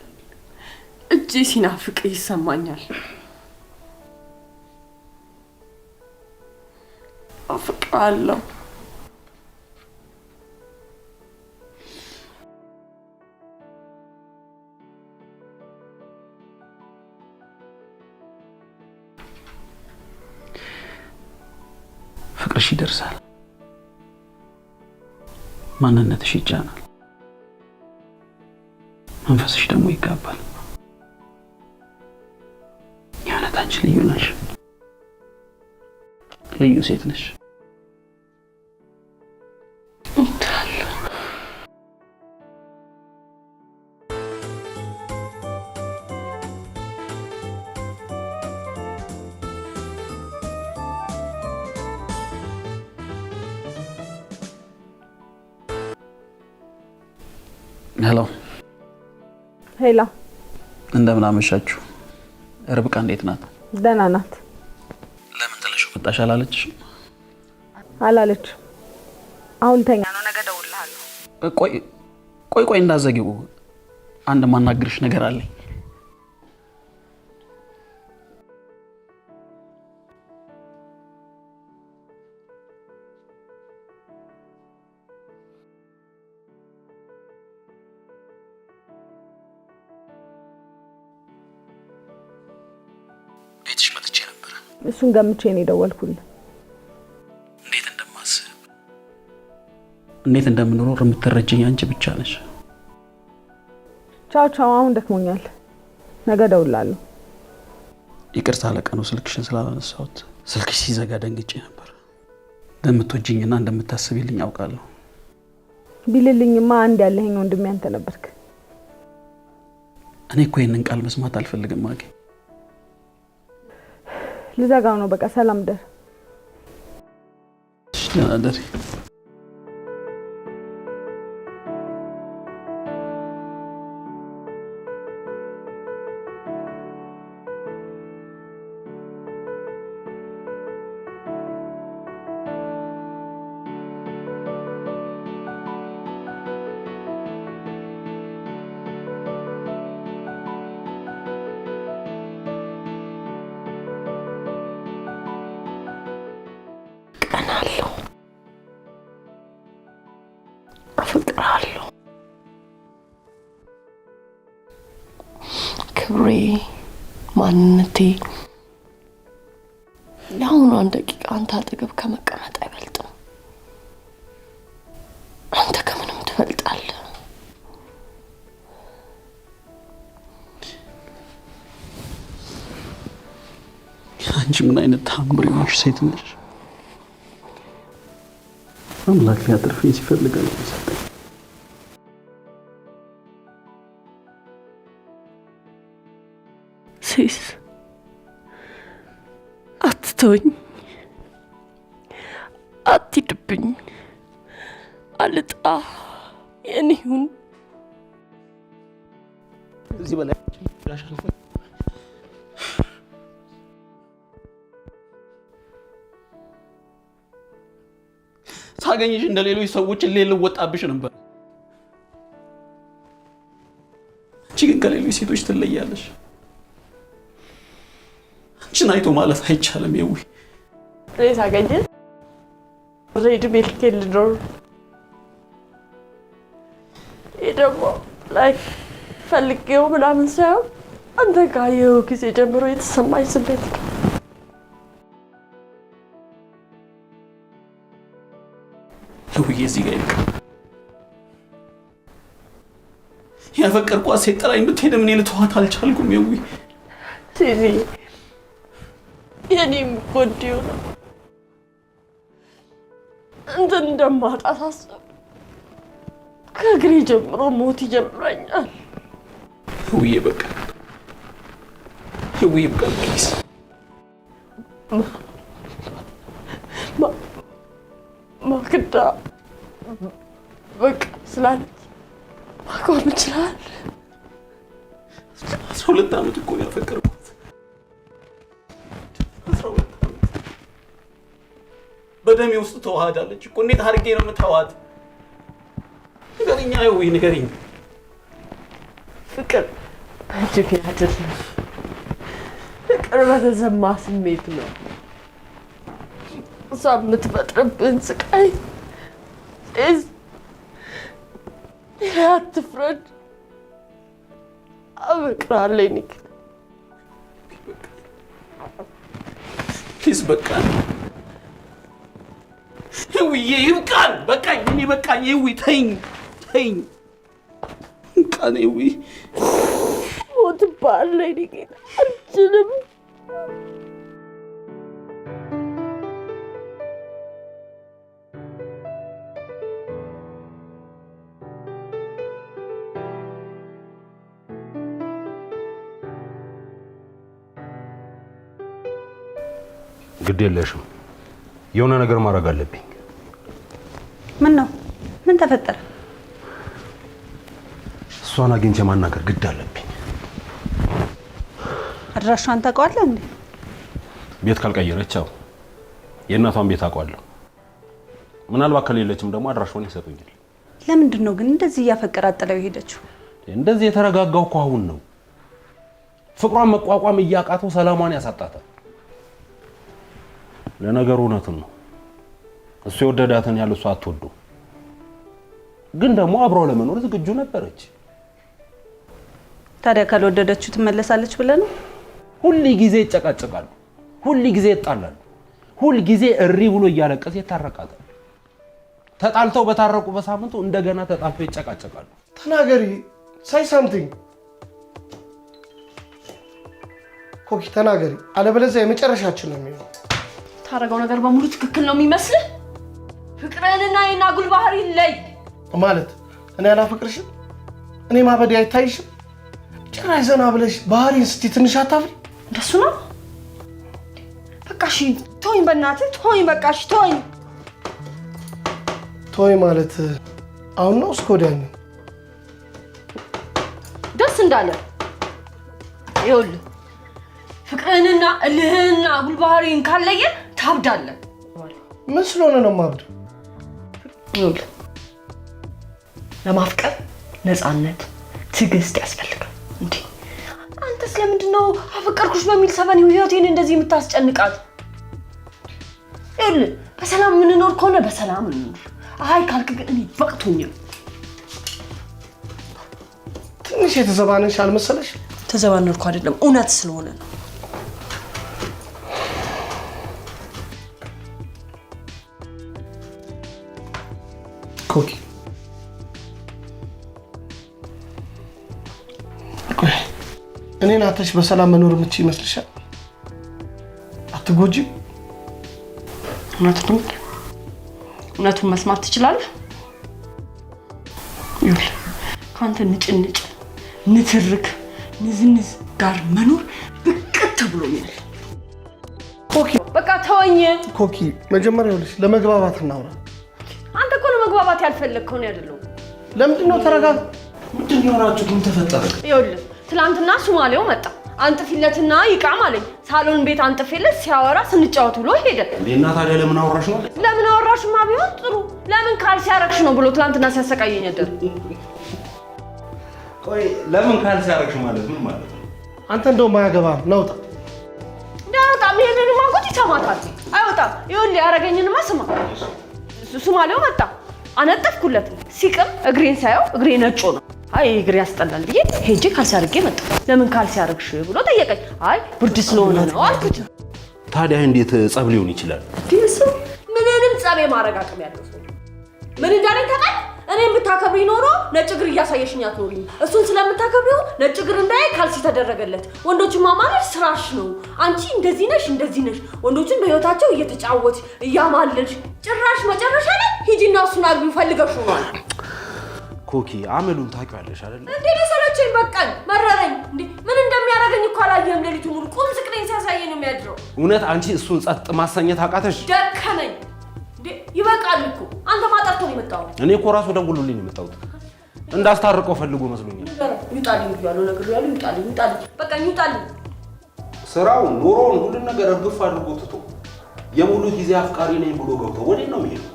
S5: እጅ ሲናፍቅ ይሰማኛል አፍቃለሁ
S2: ፍቅርሽ ይደርሳል ማንነትሽ ይጫናል መንፈስሽ ደግሞ ይጋባል ያነት አንቺ ልዩ ነሽ ልዩ ሴት ነሽ
S5: ሄሎ
S2: እንደምን አመሻችሁ ርብቃ እንዴት ናት
S5: ደህና ናት
S2: ለምን ተለሽ መጣሽ
S5: አላለች አሁን ተኛ ነው ነገ ደውልልሃለሁ
S2: ቆይ እንዳዘጊው አንድ ማናግርሽ ነገር አለኝ ቤትሽ መጥቼ ነበር
S5: እሱን ገምቼ ነው የደወልኩልህ
S2: እንዴት እንደምኖር የምትረጂኝ አንቺ ብቻ ነሽ
S5: ቻው አሁን ደክሞኛል ነገ ደውላለሁ
S2: ይቅርታ ለቀኑ ስልክሽን ስላላነሳሁት ስልክሽ ሲዘጋ ደንግጬ ነበር እንደምትወጂኝና እንደምታስቢልኝ አውቃለሁ
S5: ቢልልኝማ አንድ ያለኸኝ ወንድሜ አንተ ነበርክ
S2: እኔ እኮ ይሄንን ቃል መስማት አልፈልግም ማጌ
S5: ልዘጋው ነው በቃ ሰላም ደር
S2: ደህና
S5: አፍቅራለሁ ክብሬ ማንነቴ ለአሁኗን ደቂቃ አንተ አጠገብ ከመቀመጥ አይበልጥም አንተ ከምንም ትበልጣለህ
S2: አንቺ ምን አይነት ታምር ነሽ ሴት ነሽ አምላክ ሊያተርፈኝ ሲፈልግ ነው ሰጠኝ
S5: ሲስ አትተወኝ አትሂድብኝ አልጣ የኔ ይሁን።
S2: እዚህ በላይ ሳገኝሽ እንደ ሌሎች ሰዎች ልወጣብሽ ነበር። አንቺ ግን ከሌሎች ሴቶች ትለያለሽ። አንቺን አይቶ ማለፍ አይቻልም። የዊ
S5: እኔ ሳገኝሽ ሬድ ሚልክ ልኖር ይሄ ደግሞ ላይክ ፈልጌው ምናምን ሳይሆን አንተ ካየው ጊዜ ጀምሮ የተሰማኝ ስሜት ነው።
S2: የውዬ እዚህ ጋር ይብቃ። ያፈቀርኳት ሴት ጥላኝ ብትሄድ እኔ ልተዋት አልቻልኩም። የዊ
S5: ሲዚ የኔም ጎዲው ነው እንትን እንደማጣት አስብ። ከእግሬ ጀምሮ ሞት ይጀምረኛል።
S2: የውዬ በቃ የውዬ በቃ ፕሊዝ ማክዳ በቃ ስላለች ማቆም ይችላል። 12 ዓመት እኮ ነው ያፈቀርኩት። 12 ዓመት በደሜ ውስጥ ተዋህዳለች እኮ። እንዴት አድርጌ ነው የምተዋት? ንገሪኝ የውዬ ንገሪኝ።
S5: ፍቅር በእጅግ አይደለም፣ ፍቅር በተሰማ ስሜት ነው። እሷ የምትፈጥርብን ስቃይ አትፍረድ። አፈቅርሃለሁ ኒክ።
S2: ፕሊዝ በቃ የውዬ ይብቃን። በቃኝ፣ እኔ በቃኝ። የዊ ተይኝ ተይኝ። በቃኝ የዊ
S5: ሞትብሃለሁ ኒክ። አልችልም።
S3: ግድ የለሽም። የሆነ ነገር ማድረግ አለብኝ።
S6: ምን ነው? ምን ተፈጠረ?
S3: እሷን አግኝቼ ማናገር ግድ አለብኝ።
S6: አድራሻዋን ታውቀዋለህ እንዴ?
S3: ቤት ካልቀየረች ያው የእናቷን ቤት አውቀዋለሁ። ምናልባት ከሌለችም ደግሞ አድራሻውን ይሰጡኛል።
S6: ለምንድን ነው ግን እንደዚህ እያፈቀራጠለው የሄደችው?
S3: እንደዚህ የተረጋጋው እኮ አሁን ነው። ፍቅሯን መቋቋም እያቃተው ሰላሟን ያሳጣታል። ለነገሩ እውነቱን ነው። እሱ የወደዳትን ያለ እሷ አትወዱ። ግን ደግሞ አብረው ለመኖር ዝግጁ ነበረች።
S6: ታዲያ ካልወደደችው ትመለሳለች ብለህ ነው?
S3: ሁሉ ጊዜ ይጨቃጨቃሉ፣ ሁሉ ጊዜ ይጣላሉ፣ ሁሉ ጊዜ እሪ ብሎ እያለቀሰ ይታረቃሉ። ተጣልተው በታረቁ በሳምንቱ እንደገና ተጣልተው ይጨቃጨቃሉ።
S4: ተናገሪ፣ ሳይ ሳምቲንግ ኮኪ ተናገሪ፣ አለበለዚያ የመጨረሻችን ነው የሚሆነው።
S5: ታረገው ነገር በሙሉ ትክክል ነው የሚመስልህ? ፍቅርህንና የና ጉልባህሪ ለይ
S4: ማለት እኔ አላፈቅርሽም? እኔ ማበዴ አይታይሽም? ጭራሽ ዘና ብለሽ ባህሪን እስቲ ትንሽ አታፍሪ?
S5: እንደሱ ነው። በቃ እሺ ተወኝ፣ በእናትህ ተወኝ። በቃ እሺ ተወኝ።
S4: ተወኝ ማለት አሁን ነው እስከ ወዲያኛው?
S5: ደስ እንዳለ ይኸውልህ፣ ፍቅርህንና እልህንና ጉልባህሪን ካለየ ታብዳለህ።
S4: ምን ስለሆነ ነው የማብደው?
S5: ይኸውልህ ለማፍቀር ነፃነት፣ ትዕግስት ያስፈልጋል። እንዴ አንተስ ለምንድን ነው አፈቀርኩሽ በሚል ሰበን ህይወቴን እንደዚህ የምታስጨንቃት? ይኸውልህ በሰላም የምንኖር ከሆነ በሰላም እንኖር። አይ ካልክ ግን እኔ በቅቶኛል።
S4: ትንሽ የተዘባነሽ አልመሰለሽ?
S5: ተዘባነርኩ አይደለም፣ እውነት ስለሆነ ነው።
S4: ኮኪ እኔን አተሽ በሰላም መኖር የምትችይ ይመስልሻል? አትጎጂም?
S5: እውነቱን መስማት ትችላለህ? ይኸውልህ ከአንተ ንጭንጭ፣ ንትርክ፣ ንዝንዝ ጋር መኖር ብቅት ብሎኛል።
S4: ኮኪ
S5: በቃ ተወኝ።
S4: ኮኪ መጀመሪያ ይኸውልሽ ለመግባባት እናውራ።
S5: አንተ እኮ ነው መግባባት ያልፈለግከው ነው አይደለም?
S4: ለምንድን ነው ተረጋጋ?
S3: ምንድን ነው የሆናችሁ? ምን ተፈጠረ?
S5: ይኸውልህ ትናንትና ሱማሌው መጣ። አንጥፊለትና ይቃም አለኝ። ሳሎን ቤት አንጥፊለት ሲያወራ ስንጫወት ብሎ ሄደ።
S3: እና ታዲያ ለምን አወራሽ ነው?
S5: ለምን አወራሽማ ቢሆን ጥሩ። ለምን ካልሲ ያረግሽ ነው ብሎ ትናንትና ሲያሰቃየኝ ነበር።
S3: ቆይ ለምን ካልሲ ያረግሽ ማለት ምን ማለት ነው?
S4: አንተ እንደውም አያገባም። ነውጣ
S5: ዳውጣም ይሄንንማ እኮ ይሰማታል። አይወጣም። ይኸውልህ ያረገኝንማ ስማ። ሱማሌው መጣ አነጠፍኩለት። ሲቅም እግሬን ሳየው እግሬ ነጮ ነው። አይ እግሬ ያስጠላል ብዬ ሄጄ ካልሲ አድርጌ መጣ። ለምን ካልሲ አድርግሽ ብሎ ጠየቀኝ። አይ ብርድ ስለሆነ ነው አልኩት።
S3: ታዲያ እንዴት ጸብ ሊሆን ይችላል?
S5: ዲስ ምንንም ጸብ የማረግ አቅም ያለው ሰው ምን እንዳለኝ ታውቃለህ? እኔን ብታከብሪ ኖሮ ነጭ እግር እያሳየሽኝ አትኖሪም። እሱን ስለምታከብሪው ነጭ እግር እንዳይ ካልሲ ተደረገለት። ወንዶችማ ማለት ስራሽ ነው። አንቺ እንደዚህ ነሽ እንደዚህ ነሽ። ወንዶችን በህይወታቸው እየተጫወትሽ እያማለልሽ ጭራሽ መጨረሻ ላይ ሂጂና እሱን አግቢ ፈልገሽ ሆኗል።
S3: ኮኪ አመሉን ታውቂዋለሽ አይደል?
S5: እንዴ ደሰለችኝ፣ በቃኝ፣ መረረኝ። እንዴ ምን እንደሚያደርገኝ እኮ አላየህም? ሌሊቱ ሙሉ ቁም ስቅለኝ ሲያሳየኝ ነው የሚያድረው።
S3: እውነት አንቺ እሱን ጸጥ ማሰኘት አቃተሽ?
S5: ደከመኝ። እንዴ ይበቃል እኮ አንተ ማጣርቶ ነው የመጣው።
S3: እኔ እኮ ራሱ ደውሎልኝ ነው የመጣሁት። እንዳስታርቀው ፈልጎ መስሎኛል።
S5: ይውጣልኝ ያለው ነገር ያለው ይውጣልኝ፣ ይውጣልኝ፣ በቃ ይውጣልኝ።
S3: ስራው ኑሮውን ሁሉን ነገር እርግፍ አድርጎ ትቶ የሙሉ ጊዜ አፍቃሪ ነኝ ብሎ ገብቶ ወዴት ነው የሚሄደው?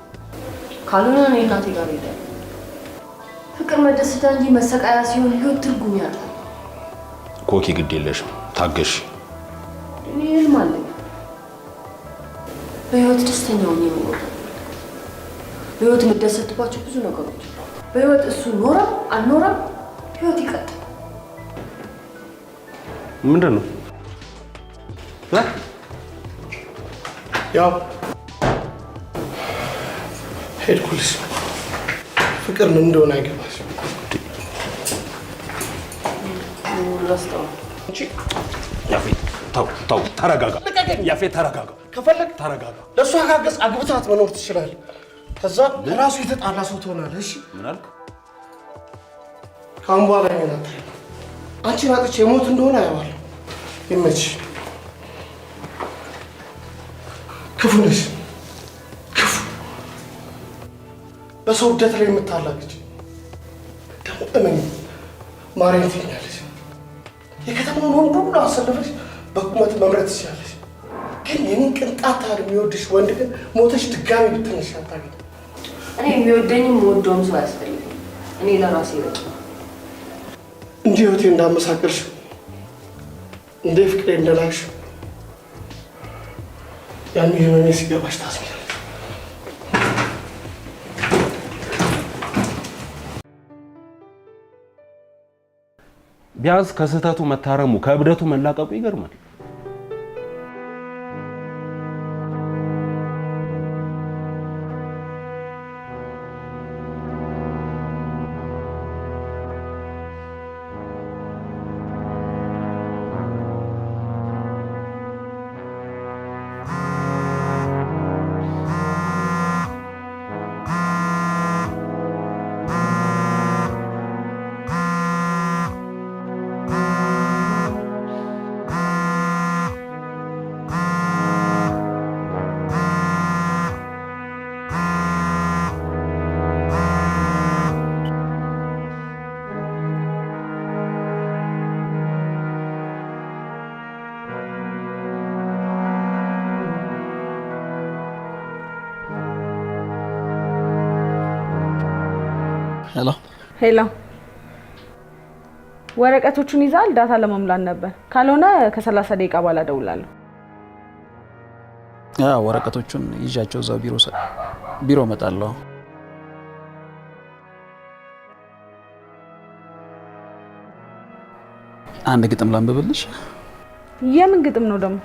S5: ካልሆነ እኔ እናቴ ጋር ሄዳለሁ። ፍቅር መደሰታ እንጂ መሰቃያ ሲሆን ህይወት ትርጉም ያለው።
S3: ኮኪ ግድ የለሽም ታገሽ።
S5: እኔ ህልም አለኝ። በህይወት ደስተኛ ሆኜ መኖር። በህይወት የምደሰትባቸው ብዙ ነገሮች። በህይወት እሱ ኖረም አልኖረም ህይወት ይቀጥል።
S3: ምንድን ነው?
S4: ያው ሄድኩልሽ። ፍቅር ምን እንደሆነ አይገባሽ።
S3: ያፌት ተው፣ ተረጋጋ። ያፌት ተረጋጋ።
S4: ከፈለግ
S3: ተረጋጋ።
S4: ለእሷ ካገዝ አግብታት መኖር ትችላለህ። ከዛ ራሱ የተጣላ ሰው ትሆናለህ። እሺ
S3: ምን አልክ?
S4: ከአሁን በኋላ ይሆናል። አንቺን አጥቼ የሞት እንደሆነ አየዋለሁ። ይመችሽ። ክፉ ነሽ፣ ክፉ በሰው እብደት ላይ የምታላግጭ ደግሞ እመኝ ማርያም ትኛለች። የከተማውን ወንድ ሁሉ አሰልፈሽ በቁመት መምረጥ ትችላለች። ግን የኔን ቅንጣት ያህል የሚወድሽ ወንድ ግን ሞተሽ ድጋሚ ብትነሽ አታገኝ።
S5: እኔ የሚወደኝም የምወደውም ሰው አያስፈልግም። እኔ ለራሴ በቂ
S4: እንዲህ ህይወቴ እንዳመሳቀልሽ እንደ ፍቅሬ እንደላክሽ ያን ህመሜ ሲገባሽ ታስቢያለሽ።
S3: ቢያንስ ከስህተቱ መታረሙ ከእብደቱ መላቀቁ ይገርማል።
S9: ሄሎ ወረቀቶቹን ይዛል። ዳታ ለመሙላት ነበር። ካልሆነ ከ30 ደቂቃ በኋላ እደውላለሁ።
S10: ወረቀቶቹን ይዣቸው እዛው ቢሮ እመጣለሁ። አንድ ግጥም ላንብብልሽ።
S9: የምን ግጥም ነው ደግሞ?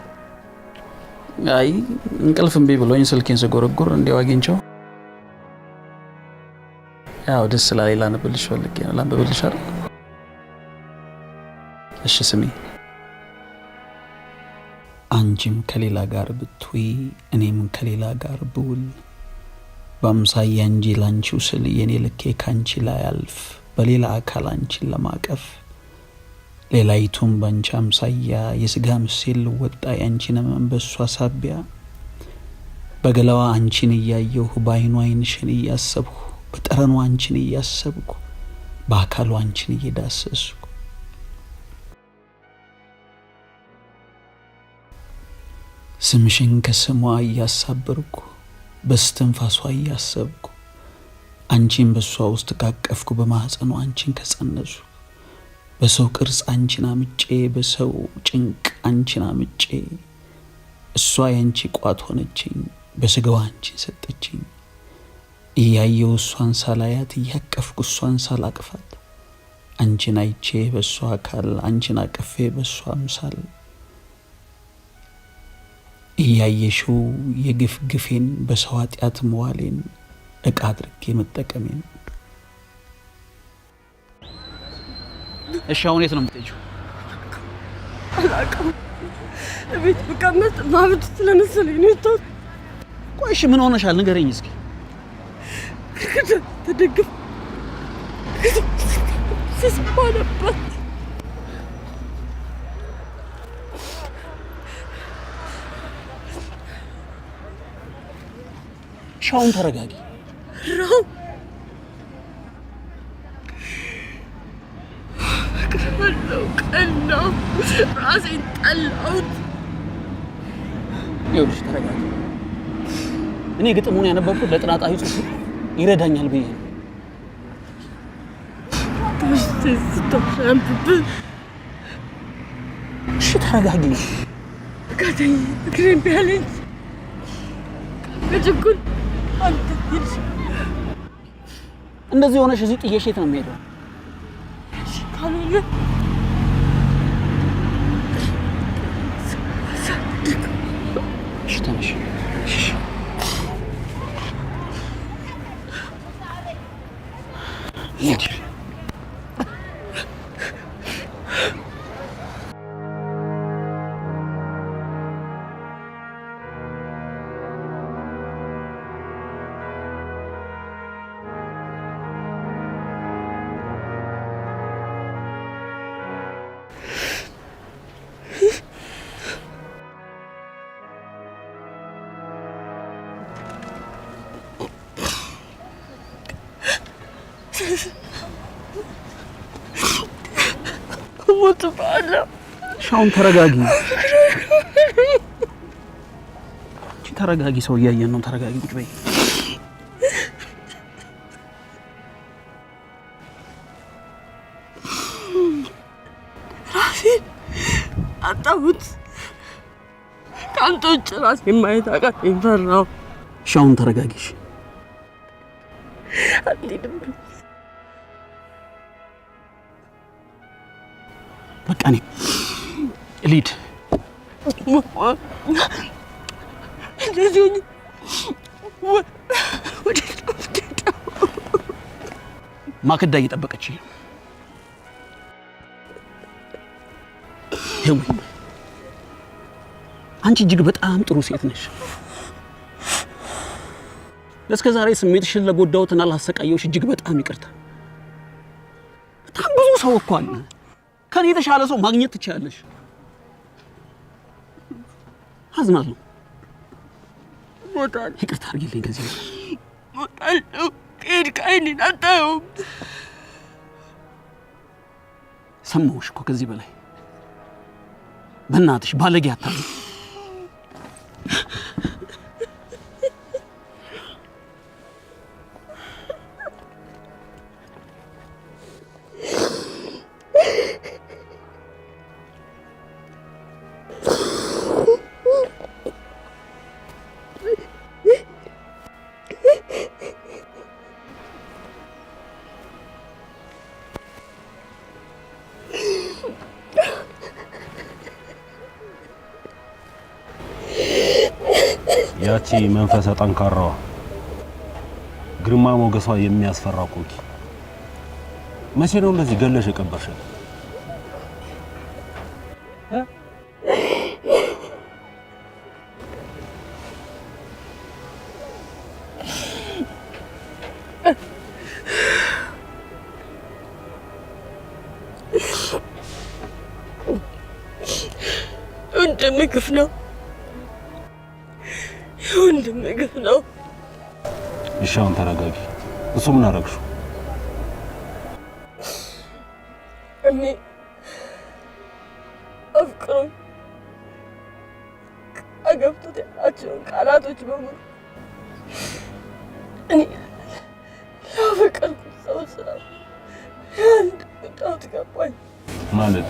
S10: አይ እንቅልፍ እምቢ ብሎኝ ስልኬን ስጎረጉር እንዲያው አግኝቼው ያው ደስ ስላለኝ ላንብብልሽ ፈልጌ ነው። ላንብብልሽ አይደል? እሺ ስሚ። አንቺም ከሌላ ጋር ብትውይ እኔም ከሌላ ጋር ብውል በአምሳያ እንጂ ላንቺው ስል የኔ ልኬ ካንቺ ላይ አልፍ በሌላ አካል አንቺን ለማቀፍ ሌላይቱም ባንቺ አምሳያ የስጋ ምስል ወጣ ያንቺንም በሷ ሳቢያ በገላዋ አንቺን እያየሁ በአይኑ አይንሽን እያሰብሁ በጠረኑ አንቺን እያሰብኩ በአካሉ አንቺን እየዳሰስኩ ስምሽን ከስሟ እያሳበርኩ በስትንፋሷ እያሰብኩ አንቺን በሷ ውስጥ ካቀፍኩ በማህፀኗ አንቺን ከጸነሱ በሰው ቅርጽ አንቺን አምጬ በሰው ጭንቅ አንቺን አምጬ እሷ ያንቺ ቋት ሆነችኝ በስጋዋ አንቺን ሰጠችኝ እያየው እሷን ሳላያት እያቀፍኩ እሷን ሳላቅፋት አንቺን አይቼ በሷ አካል አንቺን አቅፌ በሷ አምሳል እያየሽው የግፍ ግፌን በሰው ኃጢአት መዋሌን እቃ አድርጌ መጠቀሜን
S2: እሺ አሁን የት ነው የምትሄጂው?
S5: አላውቅም። ቤት ብቀመጥ ማብድ ስለመሰለኝ ነው የወጣሁት።
S2: ቆይ እሺ ምን ሆነሻል? ንገረኝ እስኪ።
S5: ተደግፍ ስስማ ነበር።
S2: ሻውን ተረጋጊ።
S5: ራው ቀናው ራሴን ጠላሁት።
S2: ይኸውልሽ ተረጋጊ። እኔ ግጥሙን ያነበብኩት ለጥናታዊ ጽሑፍ ይረዳኛል ብዬ ነው። እሺ ተረጋጊ።
S5: ጋተኝ እግሬን ቢያለኝ ከጅጉን አንተ ሂድ።
S2: እንደዚህ ሆነሽ እዚህ ጥዬሽ የት ነው የምሄደው?
S5: ካልሆነ
S2: እሺ ተነሽ። ሂድ።
S5: ሞት ባለ
S2: ሻውን ተረጋጊ። ተረጋጊ። ሰው እያየን ነው። ተረጋጊ። ቁጭ በይ።
S5: ራሴን አጣሁት። ከአንተ ውጭ ራሴን ማየት አቃተኝ። ፈራሁ።
S2: ሻውን ተረጋጊሽ።
S5: አትሄድም።
S2: በቃ እኔ ልሂድ።
S5: እንደዚህ
S2: ማክዳ እየጠበቀች ይኸው አንቺ እጅግ በጣም ጥሩ ሴት ነሽ። ለስከ ዛሬ ስሜትሽን ለጎዳሁትና ላሰቃየሁሽ እጅግ በጣም ይቅርታ። በጣም ብዙ ሰው እኮ አለ ከኔ የተሻለ ሰው ማግኘት ትችያለሽ። አዝናለሁ።
S5: ሞታል።
S2: ይቅርታ አድርጊልኝ። ከዚህ
S5: ሞታለሁ። ከሄድክ ዓይኔን አታየውም።
S2: ሰማሁሽ እኮ ከዚህ በላይ በእናትሽ ባለጌ አታድርጊ።
S3: ያቺ መንፈሰ ጠንካራዋ ግርማ ሞገሷ የሚያስፈራ ኮኪ መቼ ነው እንደዚህ ገለሽ የቀበርሻት?
S5: ወንድም ግፍ ነው። ወንድም ግፍ ነው።
S3: እሺ አሁን ተረጋጊ። እሱ ምን አደረግሽው?
S5: አፍቅሮኝ አገብቶት ያላቸውን ቃላቶች በሙሉ እኔ ያፈቀርኩት ሰው ስራ አንድ ጣውት ገባኝ
S3: ማለት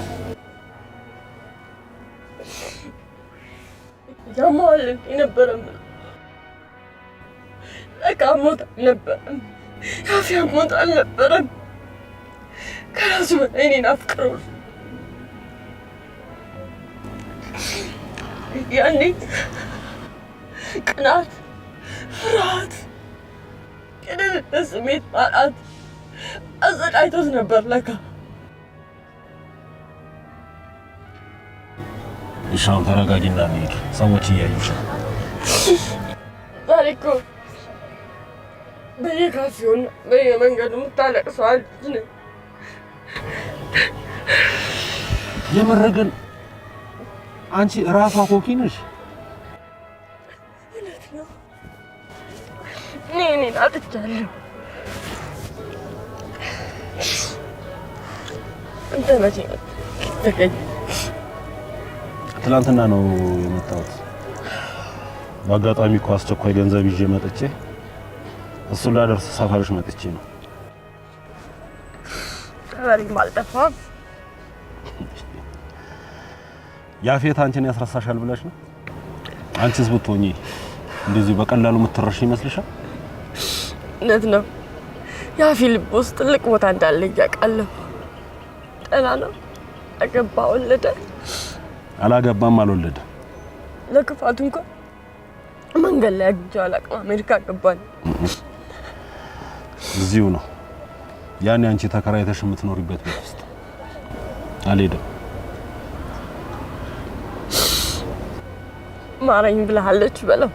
S5: ያማል የነበረም ለካሞት አልነበረም ያፊያ ሞት አልነበረም ከራሱ በላይ እኔን አፍቅሮ ያኔ ቅናት፣ ፍርሃት፣ የደህንነት ስሜት ማጣት አዘቃይቶት ነበር ለካ።
S3: እሻው ተረጋጊና እንሂድ፣ ሰዎች እያዩሽ ነው።
S5: ዛሬ እኮ በየካፌውና በየመንገዱ የምታለቅሰው አንቺ ነሽ።
S3: የምር ግን አንቺ ራሷ ኮኪ ነሽ?
S5: እውነት ነው። እኔን አጥቻለሁ። አንተ መቼ ተገኘ?
S3: ትናንትና ነው የመጣሁት። በአጋጣሚ እኮ አስቸኳይ ገንዘብ ይዤ መጥቼ እሱን ላደርስ ሰፈርሽ መጥቼ ነው።
S5: ተበሪም አልጠፋም።
S3: ያፌት አንቺን ያስረሳሻል ብለሽ ነው? አንቺስ ብትሆኚ እንደዚህ በቀላሉ የምትረሽ ይመስልሻል?
S5: እውነት ነው። ያፌ ልብ ውስጥ ትልቅ ቦታ እንዳለ እያውቃለሁ። ጠና ነው። አገባ፣ ወለደ።
S3: አላገባም፣ አልወለደም።
S5: ለክፋቱ እንኳን መንገድ ላይ አግኝቼው አላውቅም። አሜሪካ ገባን።
S3: እዚሁ ነው ያኔ አንቺ ተከራይተሽ የምትኖሪበት ቤት ውስጥ። አልሄደም።
S5: ማረኝ ብለሃለች በለው።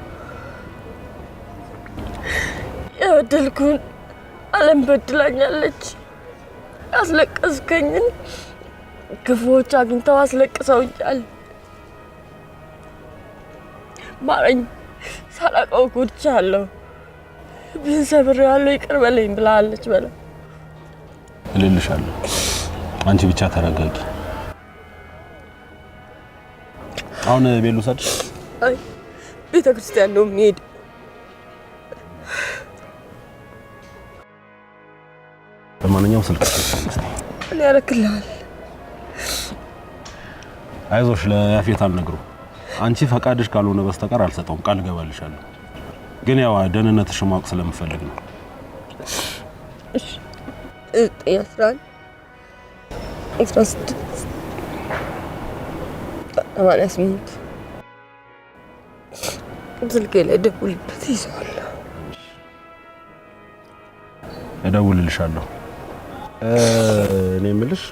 S5: የበደልኩን ዓለም በድላኛለች። ያስለቀስከኝን ክፉዎች አግኝተው አስለቅሰውኛል። ማረኝ፣ ሳላውቀው ጎድቻለሁ። ብን ሰብሬያለሁ፣ ይቅር በለኝ ብለሃለች በለው።
S3: እልልሻለሁ። አንቺ ብቻ ተረጋጊ። አሁን ቤት ልውሰድሽ?
S5: አይ ቤተ ክርስቲያን ነው የምሄድ።
S3: ለማንኛውም ስልክ
S5: እኔ ያረክልሃል።
S3: አይዞሽ፣ ለያፌት አልነግረውም። አንቺ ፈቃድሽ ካልሆነ በስተቀር አልሰጠውም፣ ቃል ገባልሻለሁ። ግን ያው ደህንነትሽ ማወቅ ስለምፈልግ ነው።
S5: እሺ 11 16 88 ስልኬ ላይ ደውልበት ይዘዋል።
S3: እደውልልሻለሁ። እኔ የምልሽ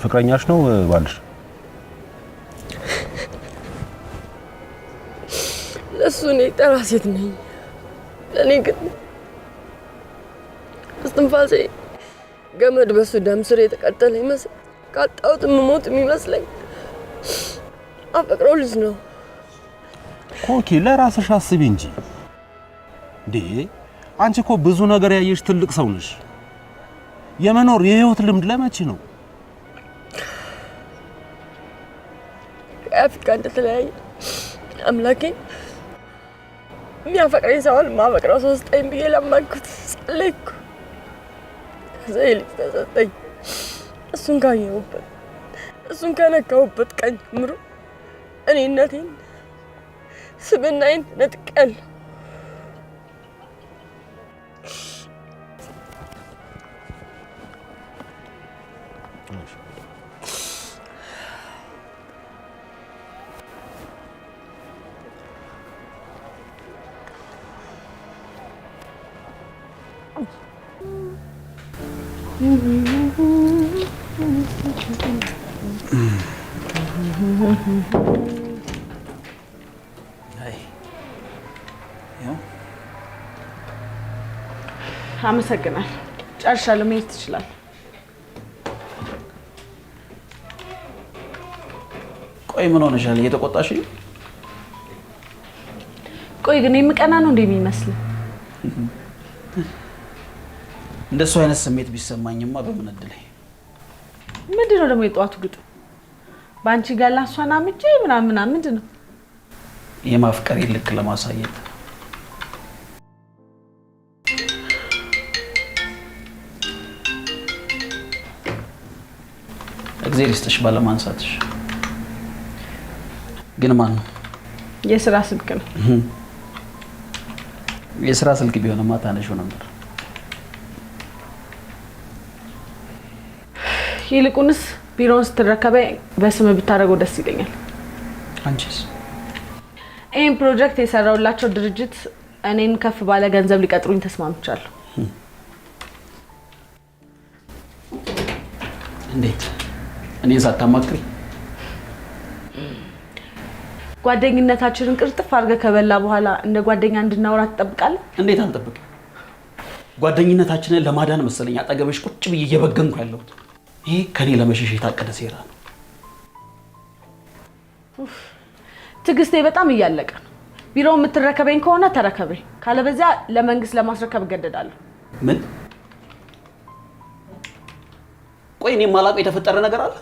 S3: ፍቅረኛሽ ነው ባልሽ?
S5: ለሱ እኔ ጠራ ሴት ነኝ። ለእኔ ግን እስትንፋሴ ገመድ በሱ ደም ስር የተቀጠለ ይመስል ካጣሁት የምሞት የሚመስለኝ አፈቅረው ልጅ ነው።
S3: ኮኪ ለራስሽ አስቢ እንጂ እንዴ! አንቺ እኮ ብዙ ነገር ያየሽ ትልቅ ሰው ነሽ። የመኖር የህይወት ልምድ ለመቼ ነው?
S5: ከአፍሪካ እንደተለያየ አምላኬ የሚያፈቅረኝ ሰውን ማፈቅረው ሰው ስጠኝ ብዬ ለመንኩት፣ ጸለይኩ። ከዛ ልጅ ተሰጠኝ። እሱን ካየሁበት እሱን ከነካሁበት ቀን ጀምሮ እኔነቴን ስብናዬን ነጥቄያለሁ።
S9: አመሰግናለሁ። ጨርሻለሁ። መሄድ ትችላለህ።
S10: ቆይ ምን ሆነሻል? እየተቆጣሽ?
S9: ቆይ ግን የምቀና ነው እንደሚመስል?
S2: እንደሱ አይነት ስሜት ቢሰማኝማ በምን እድል
S9: ምንድነው ደግሞ የጧቱ ግጥም ባንቺ ጋር ላሷና ምጪ ምናምን ምንድነው
S2: የማፍቀር ልክ ለማሳየት እግዚአብሔር ይስጥሽ ባለማንሳትሽ ግን ማን ነው
S9: የሥራ ስልክ ነው
S2: የሥራ ስልክ ቢሆንማ ታነሽው ነበር
S9: ይልቁንስ ቢሮውን ስትረከበኝ በስም ብታደርገው ደስ ይለኛል
S2: አንቺስ
S9: ይሄን ፕሮጀክት የሰራውላቸው ድርጅት እኔን ከፍ ባለ ገንዘብ ሊቀጥሩኝ ተስማምቻለሁ
S2: እንዴት እኔ ሳታማክሪ
S9: ጓደኝነታችንን ቅርጥፍ አድርገህ ከበላ በኋላ እንደ ጓደኛ እንድናወራ ትጠብቃለህ
S2: እንዴት አልጠብቅም ጓደኝነታችንን ለማዳን መሰለኝ አጠገብሽ ቁጭ ብዬ እየበገንኩ ያለሁት ይሄ ከኔ ለመሸሽ የታቀደ ሴራ ነው
S9: ትግስቴ በጣም እያለቀ ነው ቢሮውን የምትረከበኝ ከሆነ ተረከበኝ ካለበዚያ ለመንግስት ለማስረከብ እገደዳለሁ
S2: ምን ቆይ እኔ ማላውቀው የተፈጠረ ነገር አለ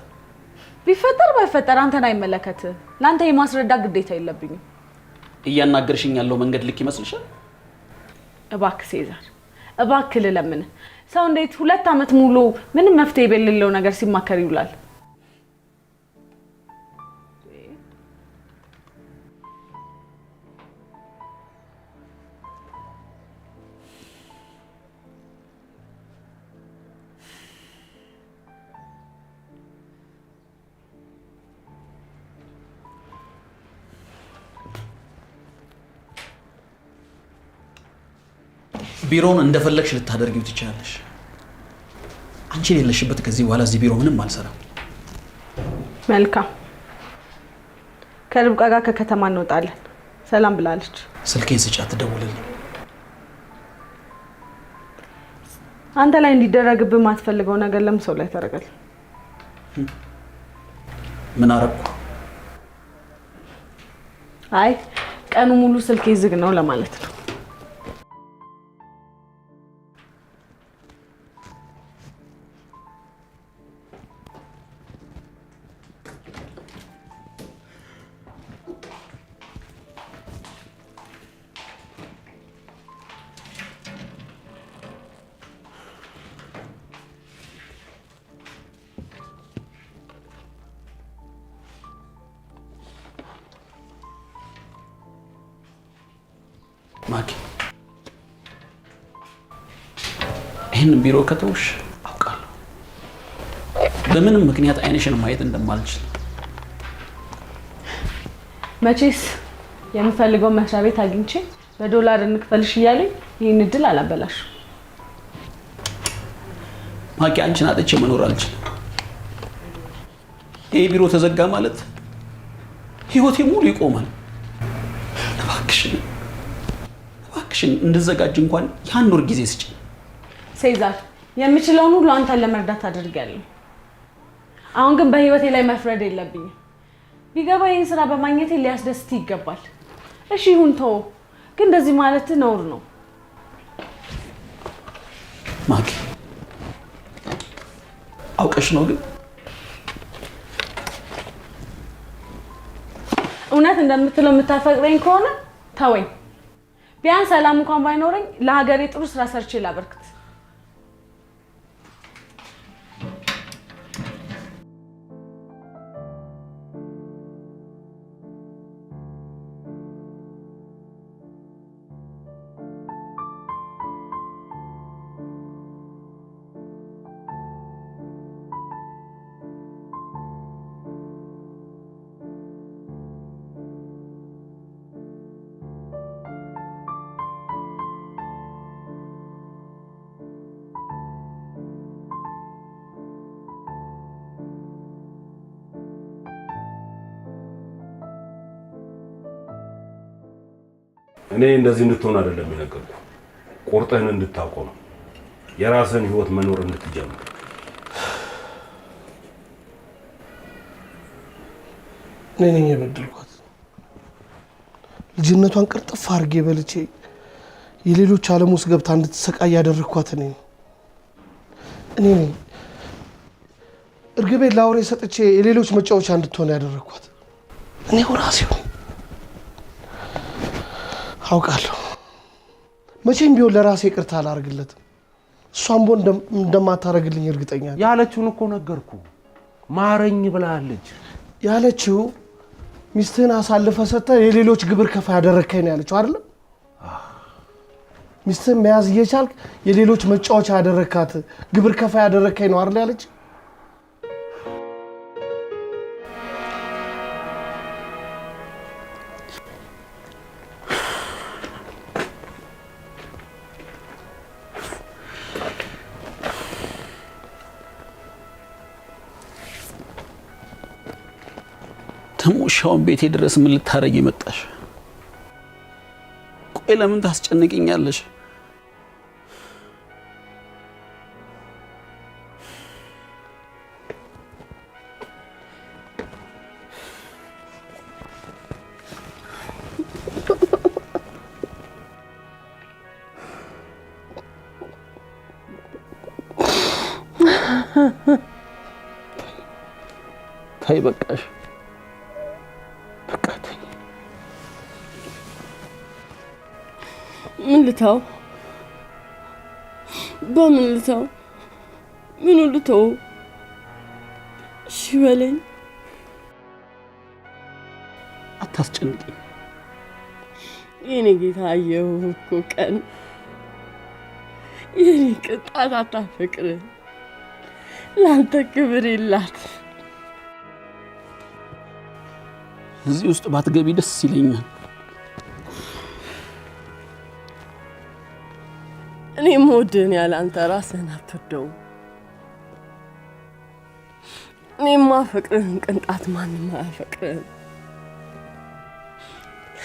S9: ቢፈጠር ባይፈጠር አንተን አይመለከትም ላንተ የማስረዳ ግዴታ የለብኝም
S2: እያናገርሽኝ ያለው መንገድ ልክ ይመስልሻል
S9: እባክህ ሴዛር እባክህ ለምን ሰው እንዴት 2 አመት ሙሉ ምንም መፍትሄ የሌለው ነገር ሲማከር ይውላል
S2: ቢሮውን እንደፈለግሽ ልታደርጊው ትችላለሽ አንቺ የሌለሽበት ከዚህ በኋላ እዚህ ቢሮ ምንም አልሰራም
S9: መልካም ከርብቃ ጋር ከከተማ እንወጣለን ሰላም ብላለች
S2: ስልኬን ስጫት ደውልልኝ
S9: አንተ ላይ እንዲደረግብህ ማትፈልገው ነገር ለምን ሰው ላይ ታረጋል
S2: ምን አረኩ
S9: አይ ቀኑ ሙሉ ስልኬ ዝግ ነው ለማለት ነው
S2: ማኪ ይህን ቢሮ ከተውሽ አውቃለሁ በምንም ምክንያት አይንሽን ማየት እንደማልችል
S9: መቼስ የምፈልገው መስሪያ ቤት አግኝቼ በዶላር እንክፈልሽ እያለኝ ይህን እድል አላበላሽ
S2: ማኪ አንቺን አጥቼ መኖር አልችልም ይህ ቢሮ ተዘጋ ማለት ህይወቴ ሙሉ ይቆማል እባክሽን እንድዘጋጅ እንኳን ያን ወር ጊዜ ስጪ
S9: ሴዛር የምችለውን ሁሉ አንተን ለመርዳት አድርጋለሁ አሁን ግን በህይወቴ ላይ መፍረድ የለብኝም ቢገባ ይህን ስራ በማግኘቴ ሊያስደስት ይገባል እሺ ይሁን ተው ግን እንደዚህ ማለት ነውር ነው
S2: ማኪ አውቀሽ ነው ግን
S9: እውነት እንደምትለው የምታፈቅረኝ ከሆነ ተወኝ ቢያንስ ሰላም እንኳን ባይኖረኝ ለሀገሬ ጥሩ ስራ ሰርቼ ላበርክት
S3: እኔ እንደዚህ እንድትሆን አይደለም የነገርኩህ ቁርጥህን እንድታቆም የራስህን ህይወት መኖር እንድትጀምር
S4: እኔ ነኝ የበደልኳት ልጅነቷን ቅርጥፍ አድርጌ በልቼ የሌሎች ዓለም ውስጥ ገብታ እንድትሰቃይ ያደረኳት እኔ እኔ እርግቤን ለአውሬ ሰጥቼ የሌሎች መጫወቻ እንድትሆን ያደረኳት እኔው ራሴው አውቃለሁ። መቼም ቢሆን ለራሴ ይቅርታ አላደርግለትም። እሷም ቦን እንደማታረግልኝ እርግጠኛ ነኝ።
S3: ያለችውን እኮ ነገርኩ። ማረኝ ብላለች።
S4: ያለችው ሚስትህን አሳልፈ ሰጥተህ የሌሎች ግብር ከፋ ያደረከኝ ነው ያለችው አይደል? ሚስትህን መያዝ እየቻልክ የሌሎች መጫወቻ ያደረካት ግብር ከፋ ያደረከኝ ነው አይደል ያለች?
S2: ተሞሻውን ቤቴ ድረስ ምን ልታረጊ መጣሽ? ቆይ ለምን ታስጨንቅኛለሽ? ታይ በቃሽ።
S5: ምን ልተው? በምን ልተው? ምን ልተው? እሺ በለኝ።
S2: አታስጨንቅኝ።
S5: የኔ ጌታ አየሁ እኮ ቀን የኔ ቅጣት አታፈቅር፣ ለአንተ ክብር የላት።
S2: እዚህ ውስጥ ባትገቢ ደስ ይለኛል።
S5: እኔ ሞድን ያለ አንተ ራስህን አትወደውም። እኔማ ፍቅርህን ቅንጣት ማንም አያፈቅርህም።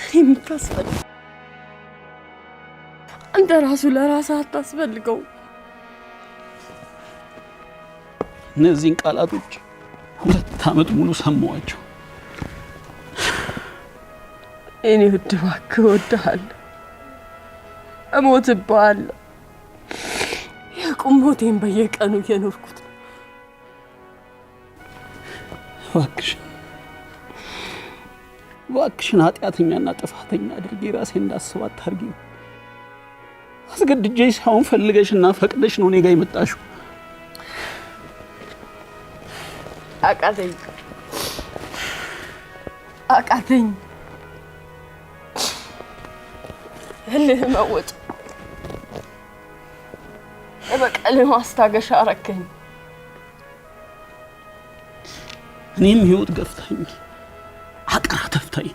S5: እኔ የምታስፈልግ አንተ ራሱ ለራስህ አታስፈልገው።
S2: እነዚህን ቃላቶች 2 ዓመት ሙሉ ሰማኋቸው።
S5: እኔ ውድ እባክህ እወድሃለሁ፣ እሞትብሃለሁ። የቁም ሞቴን በየቀኑ እየኖርኩት ነው።
S2: እባክሽን ኃጢአተኛና ጥፋተኛ አድርጌ ራሴን እንዳስብ አታርጊኝ። አስገድጄ ሳይሆን ፈልገሽና ፈቅደሽ ነው እኔ ጋር የመጣሽው።
S5: አቃተኝ እልህ መወጥ በቀል ማስታገሻ አረከኝ።
S2: እኔም ህይወት ገፍታኝ አቅራ ተፍታኝ።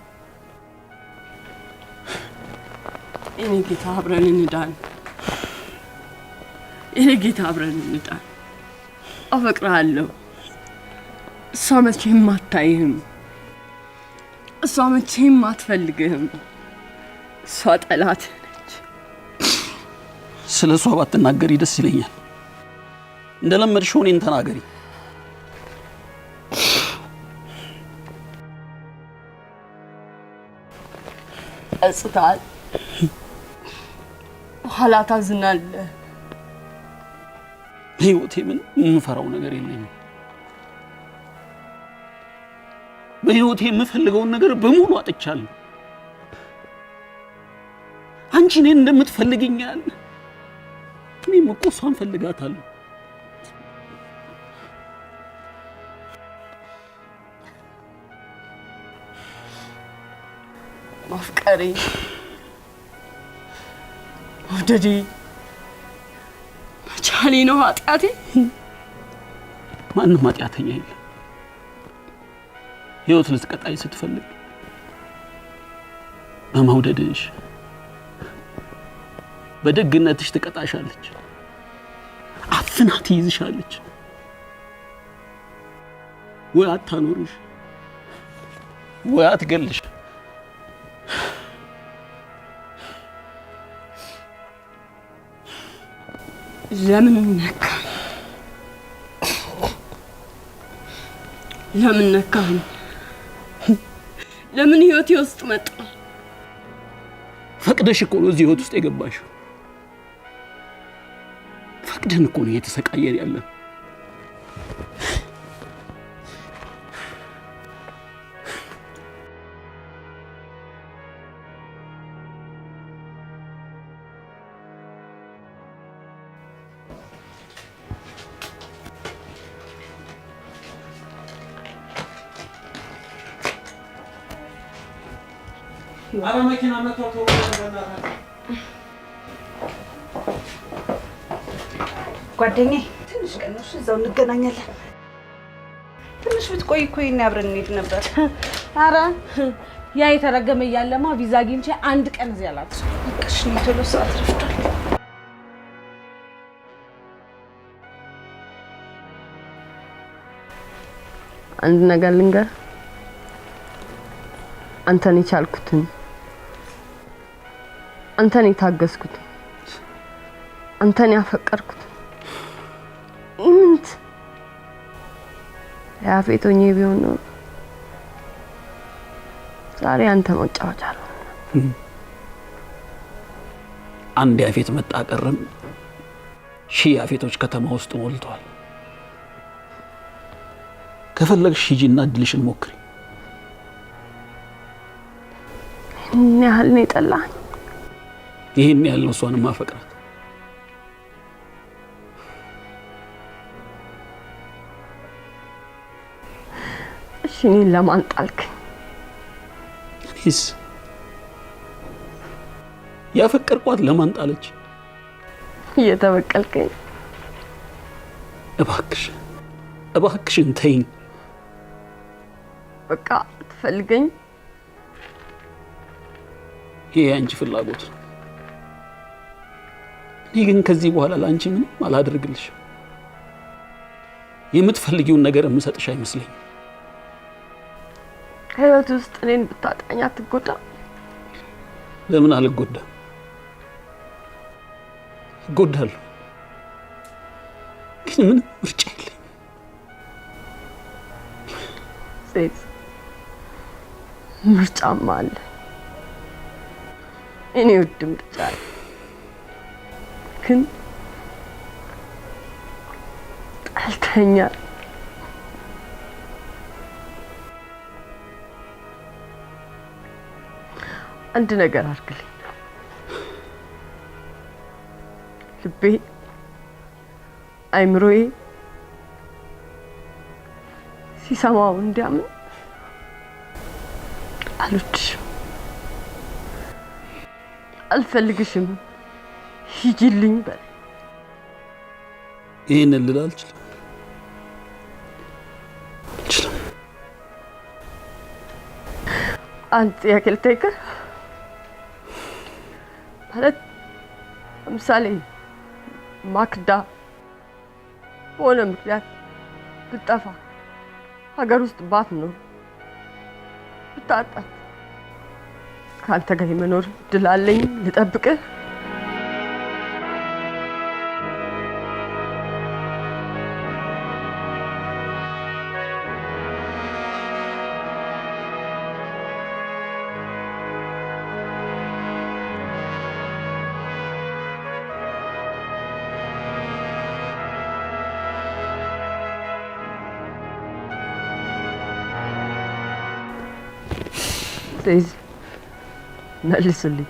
S5: የኔ ጌታ አብረን እንዳን፣ የኔ ጌታ አብረን እንዳን። አፈቅርሃለሁ። እሷ መቼም አታይህም፣ እሷ መቼም አትፈልግህም። እሷ ጠላት ነች።
S2: ስለ እሷ ባትናገሪ ደስ ይለኛል። እንደለመድሽው እኔን ተናገሪ።
S5: እጽታል በኋላ ታዝናለህ።
S2: በህይወቴ ምን የምፈራው ነገር የለኝም። በህይወቴ የምፈልገውን ነገር በሙሉ አጥቻለሁ። አንቺ እኔን እንደምትፈልጊኝ ያለ እኔም እኮ እሷን ፈልጋታለሁ።
S5: ማፍቀሬ፣ መውደዴ፣ መቻሌ ነው ኃጢአቴ?
S2: ማንም ኃጢአተኛ የለም። ህይወት ልትቀጣይ ስትፈልግ በመውደድሽ በደግነትሽ ትቀጣሻለች፣ አፍና ትይዝሻለች። ወይ አታኖርሽ ወይ አትገልሽ።
S5: ለምን ነካ? ለምን ነካኝ? ለምን ህይወቴ ውስጥ መጣ? ፈቅደሽ እኮ ነው እዚህ ህይወት ውስጥ የገባሽው።
S2: ተዋደን እኮ ነው እየተሰቃየን ያለን።
S3: አረ መኪና መጥቶ
S6: ጓደኛዬ ትንሽ ቀን ነው እዛው እንገናኛለን። ትንሽ ብትቆይ እኮ ይሄን አብረን እንሄድ ነበር።
S9: አረ ያ የተረገመ እያለማ ቪዛ አግኝቼ አንድ ቀን እዚህ አላት።
S6: በቃሽ ነው ቶሎ ሰዓት ረፍዷል።
S1: አንድ ነገር ልንገር፣ አንተን የቻልኩትን አንተን የታገስኩትን አንተን ያፈቀርኩት ኢምንት ያፌቶኝ ቢሆን ነው ዛሬ አንተ መጫወቻ ነው።
S2: አንድ ያፌት መጣ ቀረም ሺህ ያፌቶች ከተማ ውስጥ ሞልተዋል። ከፈለግሽ ሂጂና እድልሽን ሞክሪ።
S1: ይህን ያህል ነው የጠላኸኝ?
S2: ይህን ያህል ነው እሷንም ማፈቅራት።
S1: እሺ እኔን ለማን ጣልከኝ?
S2: እኔስ ያፈቀርኳት ለማን ጣለች?
S1: እየተበቀልከኝ።
S2: እባክሽን ተይኝ።
S1: በቃ ትፈልገኝ?
S2: ይሄ አንቺ ፍላጎት ነው። እኔ ግን ከዚህ በኋላ ለአንቺ ምንም አላደርግልሽም። የምትፈልጊውን ነገር የምሰጥሽ አይመስለኝም።
S1: ከህይወት ውስጥ እኔን ብታጣኝ አትጎዳም?
S2: ለምን አልጎዳም? እጎዳለሁ፣ ግን ምንም ምርጫ የለኝም።
S1: ሴት ምርጫማ አለ። እኔ ውድ ምርጫ አለ፣ ግን ጠልተኛል። አንድ ነገር አድርግልኝ። ልቤ አይምሮዬ ሲሰማው እንዲያምን አልወድሽም፣ አልፈልግሽም፣ ሂጂልኝ በል።
S2: ይሄንን ልል አልችልም።
S1: አንድ ጥያቄ ልጠይቅህ። ማለት ለምሳሌ ማክዳ በሆነ ምክንያት ብጠፋ፣ ሀገር ውስጥ ባትኖር፣ ብታጣት ከአንተ ጋር የመኖር እድል አለኝ ልጠብቅህ? ሴዝ መልስልኝ፣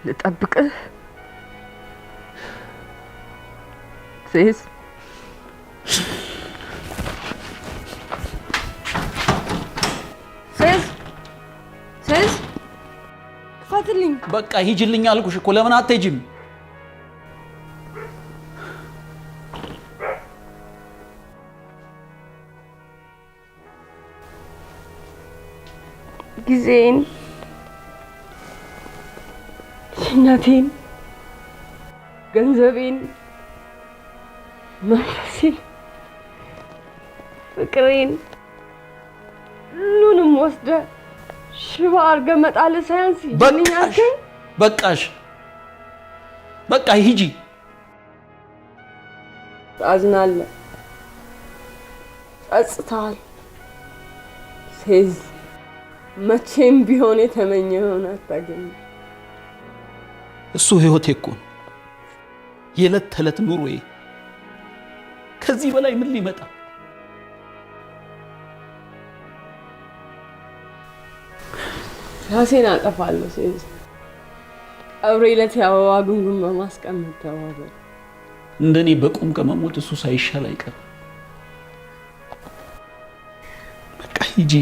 S1: ልጠብቅህ? ሴዝ ሴዝ ክፈትልኝ።
S2: በቃ ሂጂልኝ አልኩሽ እኮ። ለምን አትሄጂም?
S1: ጊዜን፣ እናቴን፣ ገንዘቤን፣ መንፈሴን፣ ፍቅሬን ሁሉንም ወስደህ ሽባ አድርገህ መጣልህ ሳያንስ ይልኝ አልከኝ።
S2: በቃሽ፣ በቃ ሂጂ።
S1: ታዝናለህ፣ ጸጽተሃል። ሴዝ መቼም ቢሆን የተመኘኸውን አታገኝም።
S2: እሱ ህይወቴ እኮ ነው። የዕለት ተዕለት ኑሮዬ። ከዚህ በላይ ምን ሊመጣ?
S5: ራሴን አጠፋለሁ። ሴዝ ቀብሬ ዕለት የአበባ ጉንጉን በማስቀመጥ ተባበር።
S2: እንደኔ በቁም ከመሞት እሱ ሳይሻል አይቀርም። በቃ ሂጂ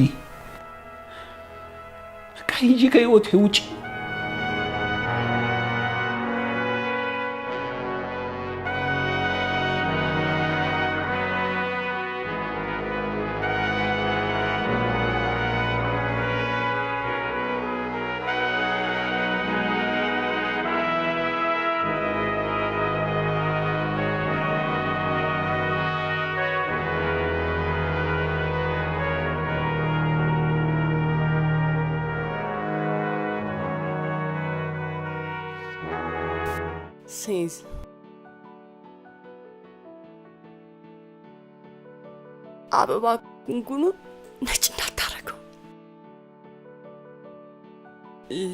S2: ከህይወቴ ውጪ።
S5: ሴዝ አበባ ጉንጉኑ ነጭ እንዳታረገው።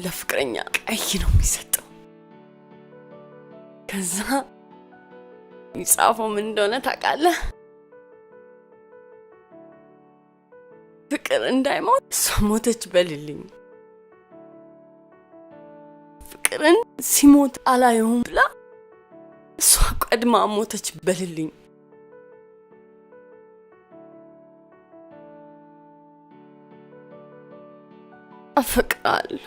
S5: ለፍቅረኛ ቀይ ነው የሚሰጠው። ከዛ የሚጻፈው ምን እንደሆነ ታውቃለህ? ፍቅር እንዳይሞት እሷ ሞተች በልልኝ። ፍቅርን ሲሞት አላየሁም ብላ እሷ ቀድማ ሞተች በልልኝ። አፈቅራለሁ።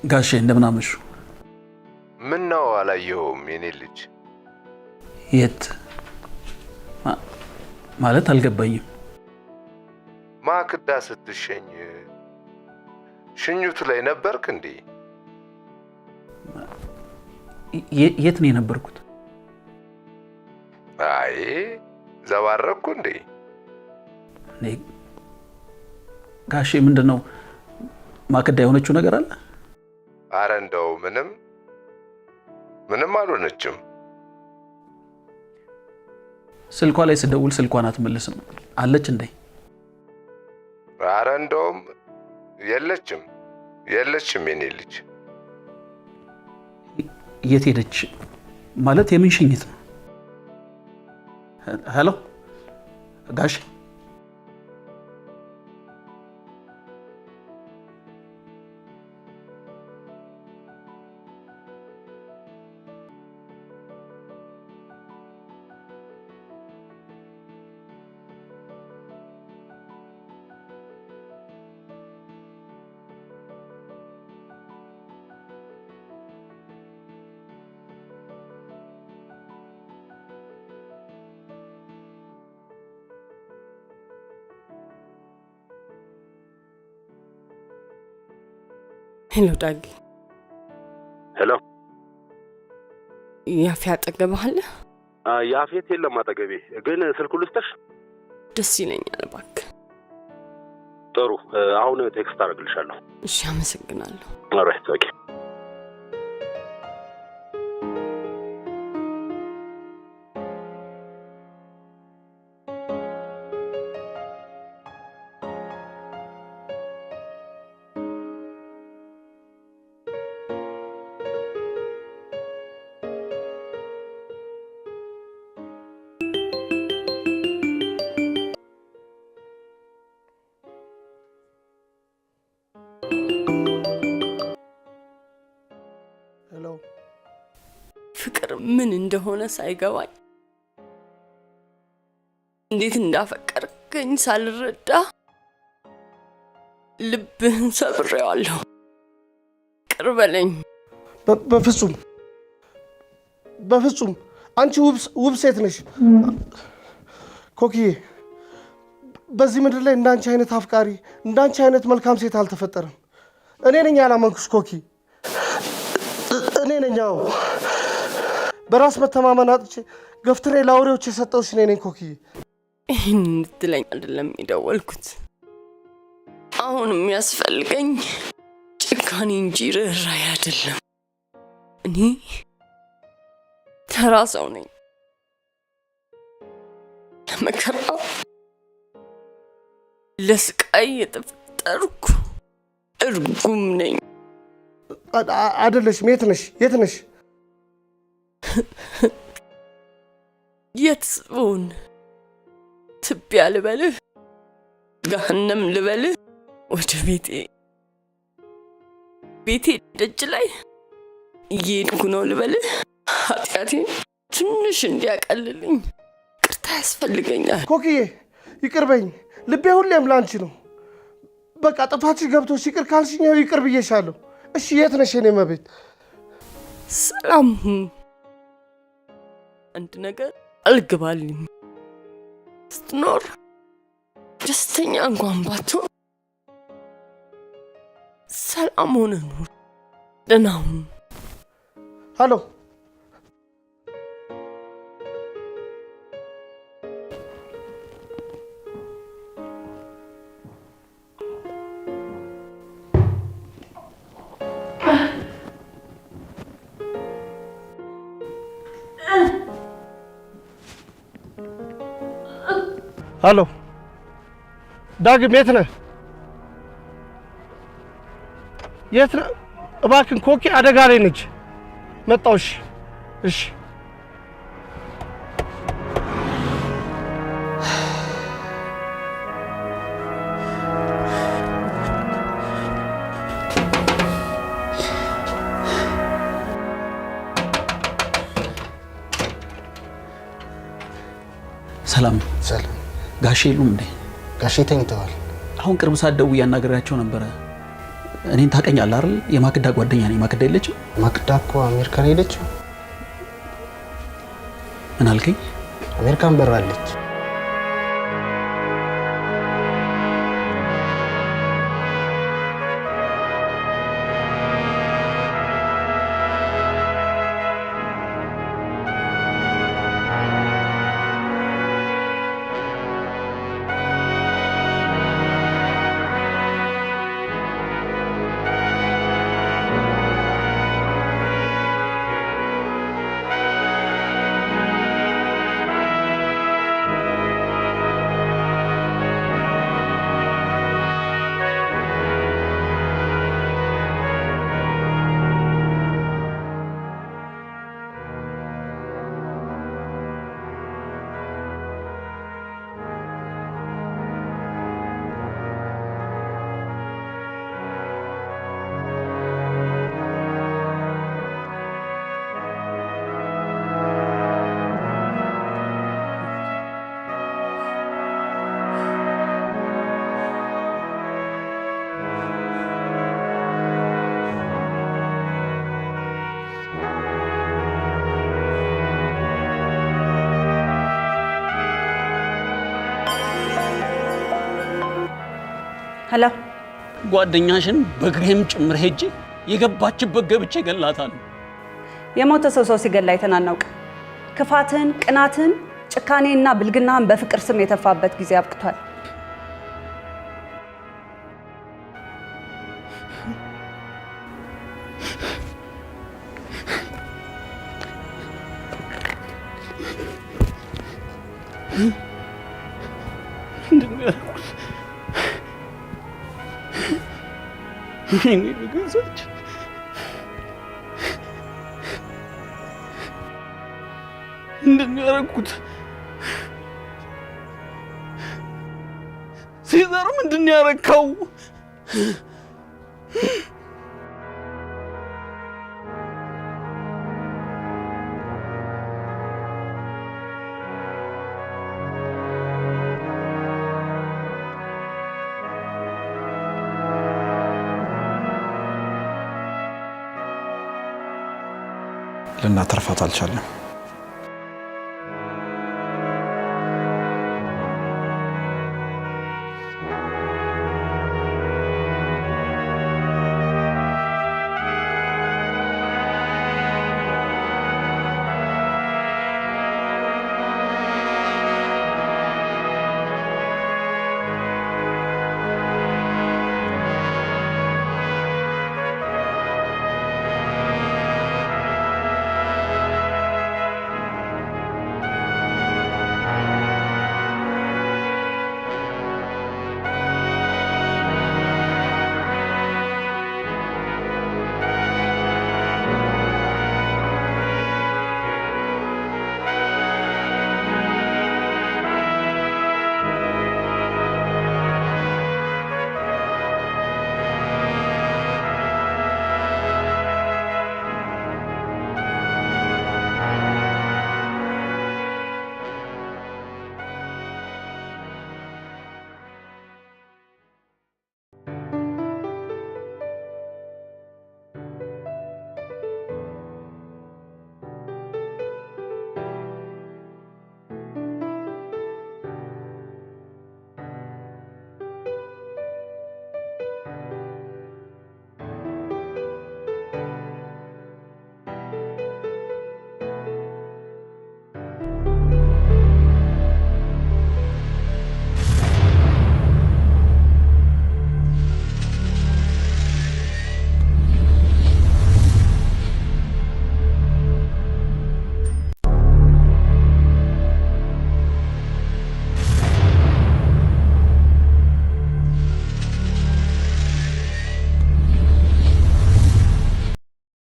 S2: ጋሼ እንደምን አመሹ?
S11: ምን ነው አላየሁም የኔ ልጅ?
S2: የት ማለት አልገባኝም።
S11: ማክዳ ስትሸኝ ሽኙት ላይ ነበርክ እንዴ?
S2: የት ነው የነበርኩት?
S11: አይ ዘባረኩ እንዴ?
S2: ጋሼ ምንድነው ማክዳ የሆነችው ነገር አለ?
S11: አረ እንደው ምንም አልሆነችም።
S2: ስልኳ ላይ ስደውል ስልኳን አትመልስም አለች እንዴ?
S11: አረ እንደውም የለችም የኔ ልጅ።
S2: የት ሄደች ማለት የምን ሽኝት ነው? ሄሎ ጋሽ
S5: ሄሎ ዳጊ።
S3: ሄሎ
S5: ያፌ አጠገብህ አለ?
S3: ያፌት የለም አጠገቤ፣ ግን ስልኩን ልስጥሽ?
S5: ደስ ይለኛል እባክህ።
S3: ጥሩ፣ አሁን ቴክስት አደርግልሻለሁ።
S5: እሺ አመሰግናለሁ።
S3: ኦልራይት ኦኬ።
S5: ፍቅር ምን እንደሆነ ሳይገባኝ እንዴት እንዳፈቀርከኝ ሳልረዳ ልብህን ሰብሬዋለሁ። ቅር በለኝ።
S4: በፍጹም አንቺ ውብ ሴት ነሽ ኮኪዬ። በዚህ ምድር ላይ እንዳንቺ አይነት አፍቃሪ፣ እንዳንቺ አይነት መልካም ሴት አልተፈጠረም። እኔ ነኝ ያላመንኩሽ ኮኪ፣ እኔ ነኝ። አዎ በራስ መተማመን አጥቼ ገፍትሬ ለአውሬዎች የሰጠሁሽ እኔ ነኝ ኮኪ።
S5: ይህን እንድትለኝ አይደለም የደወልኩት። አሁን የሚያስፈልገኝ ጭካኔ እንጂ ርኅራኄ አይደለም። እኔ ተራ ሰው ነኝ። ለመከራ ለስቃይ የተፈጠርኩ እርጉም ነኝ።
S4: አይደለሽም። የት ነሽ?
S5: የት ስሆን ትቢያ ልበልህ? ገሃነም ልበልህ? ወደ ቤቴ ደጅ ላይ እየሄድኩ ነው ልበልህ? ኃጢአቴን ትንሽ እንዲያቀልልኝ ይቅርታ ያስፈልገኛል።
S4: ኮክዬ ይቅርበኝ። ልቤ ሁሌም ላንቺ ነው። በቃ ጥፋትሽ ገብቶሽ ይቅር ካልሽኝ ይቅር ብዬሻለሁ። እሺ የት ነሽ የኔ መቤት?
S5: ሰላም አንድ ነገር አልገባልኝ። ስትኖር ደስተኛ እንኳን ባትሆን ሰላም ሆነ ኑር። ደህና ሁን።
S4: ሄሎ ሄሎ ዳግም የት ነህ? እባክህን ኮኪ አደጋ ላይ ነች። መጣሁ። እሺ
S10: ሰላም ጋሼ የሉም እንዴ?
S12: ጋሼ ተኝተዋል።
S10: አሁን ቅርብ ሰዓት ደውዬ ያናገራቸው ነበረ። እኔን ታውቀኛለህ አይደል? የማክዳ ጓደኛ ነኝ። ማክዳ የለችም?
S12: ማክዳ እኮ አሜሪካን ሄደችው።
S10: ምን አልከኝ?
S12: አሜሪካን በራለች።
S6: ሄሎ
S2: ጓደኛሽን በግሬም ጭምር ሄጄ የገባችበት ገብቼ ገላታለሁ።
S6: የሞተ ሰው ሲገላ አይተናናውቅ። ክፋትን፣ ቅናትን፣ ጭካኔና ብልግናን በፍቅር ስም የተፋበት ጊዜ አብቅቷል።
S2: እንደሚያረኩት ሲዘር ምንድን ያረካው?
S13: ልናተርፋት አልቻለም።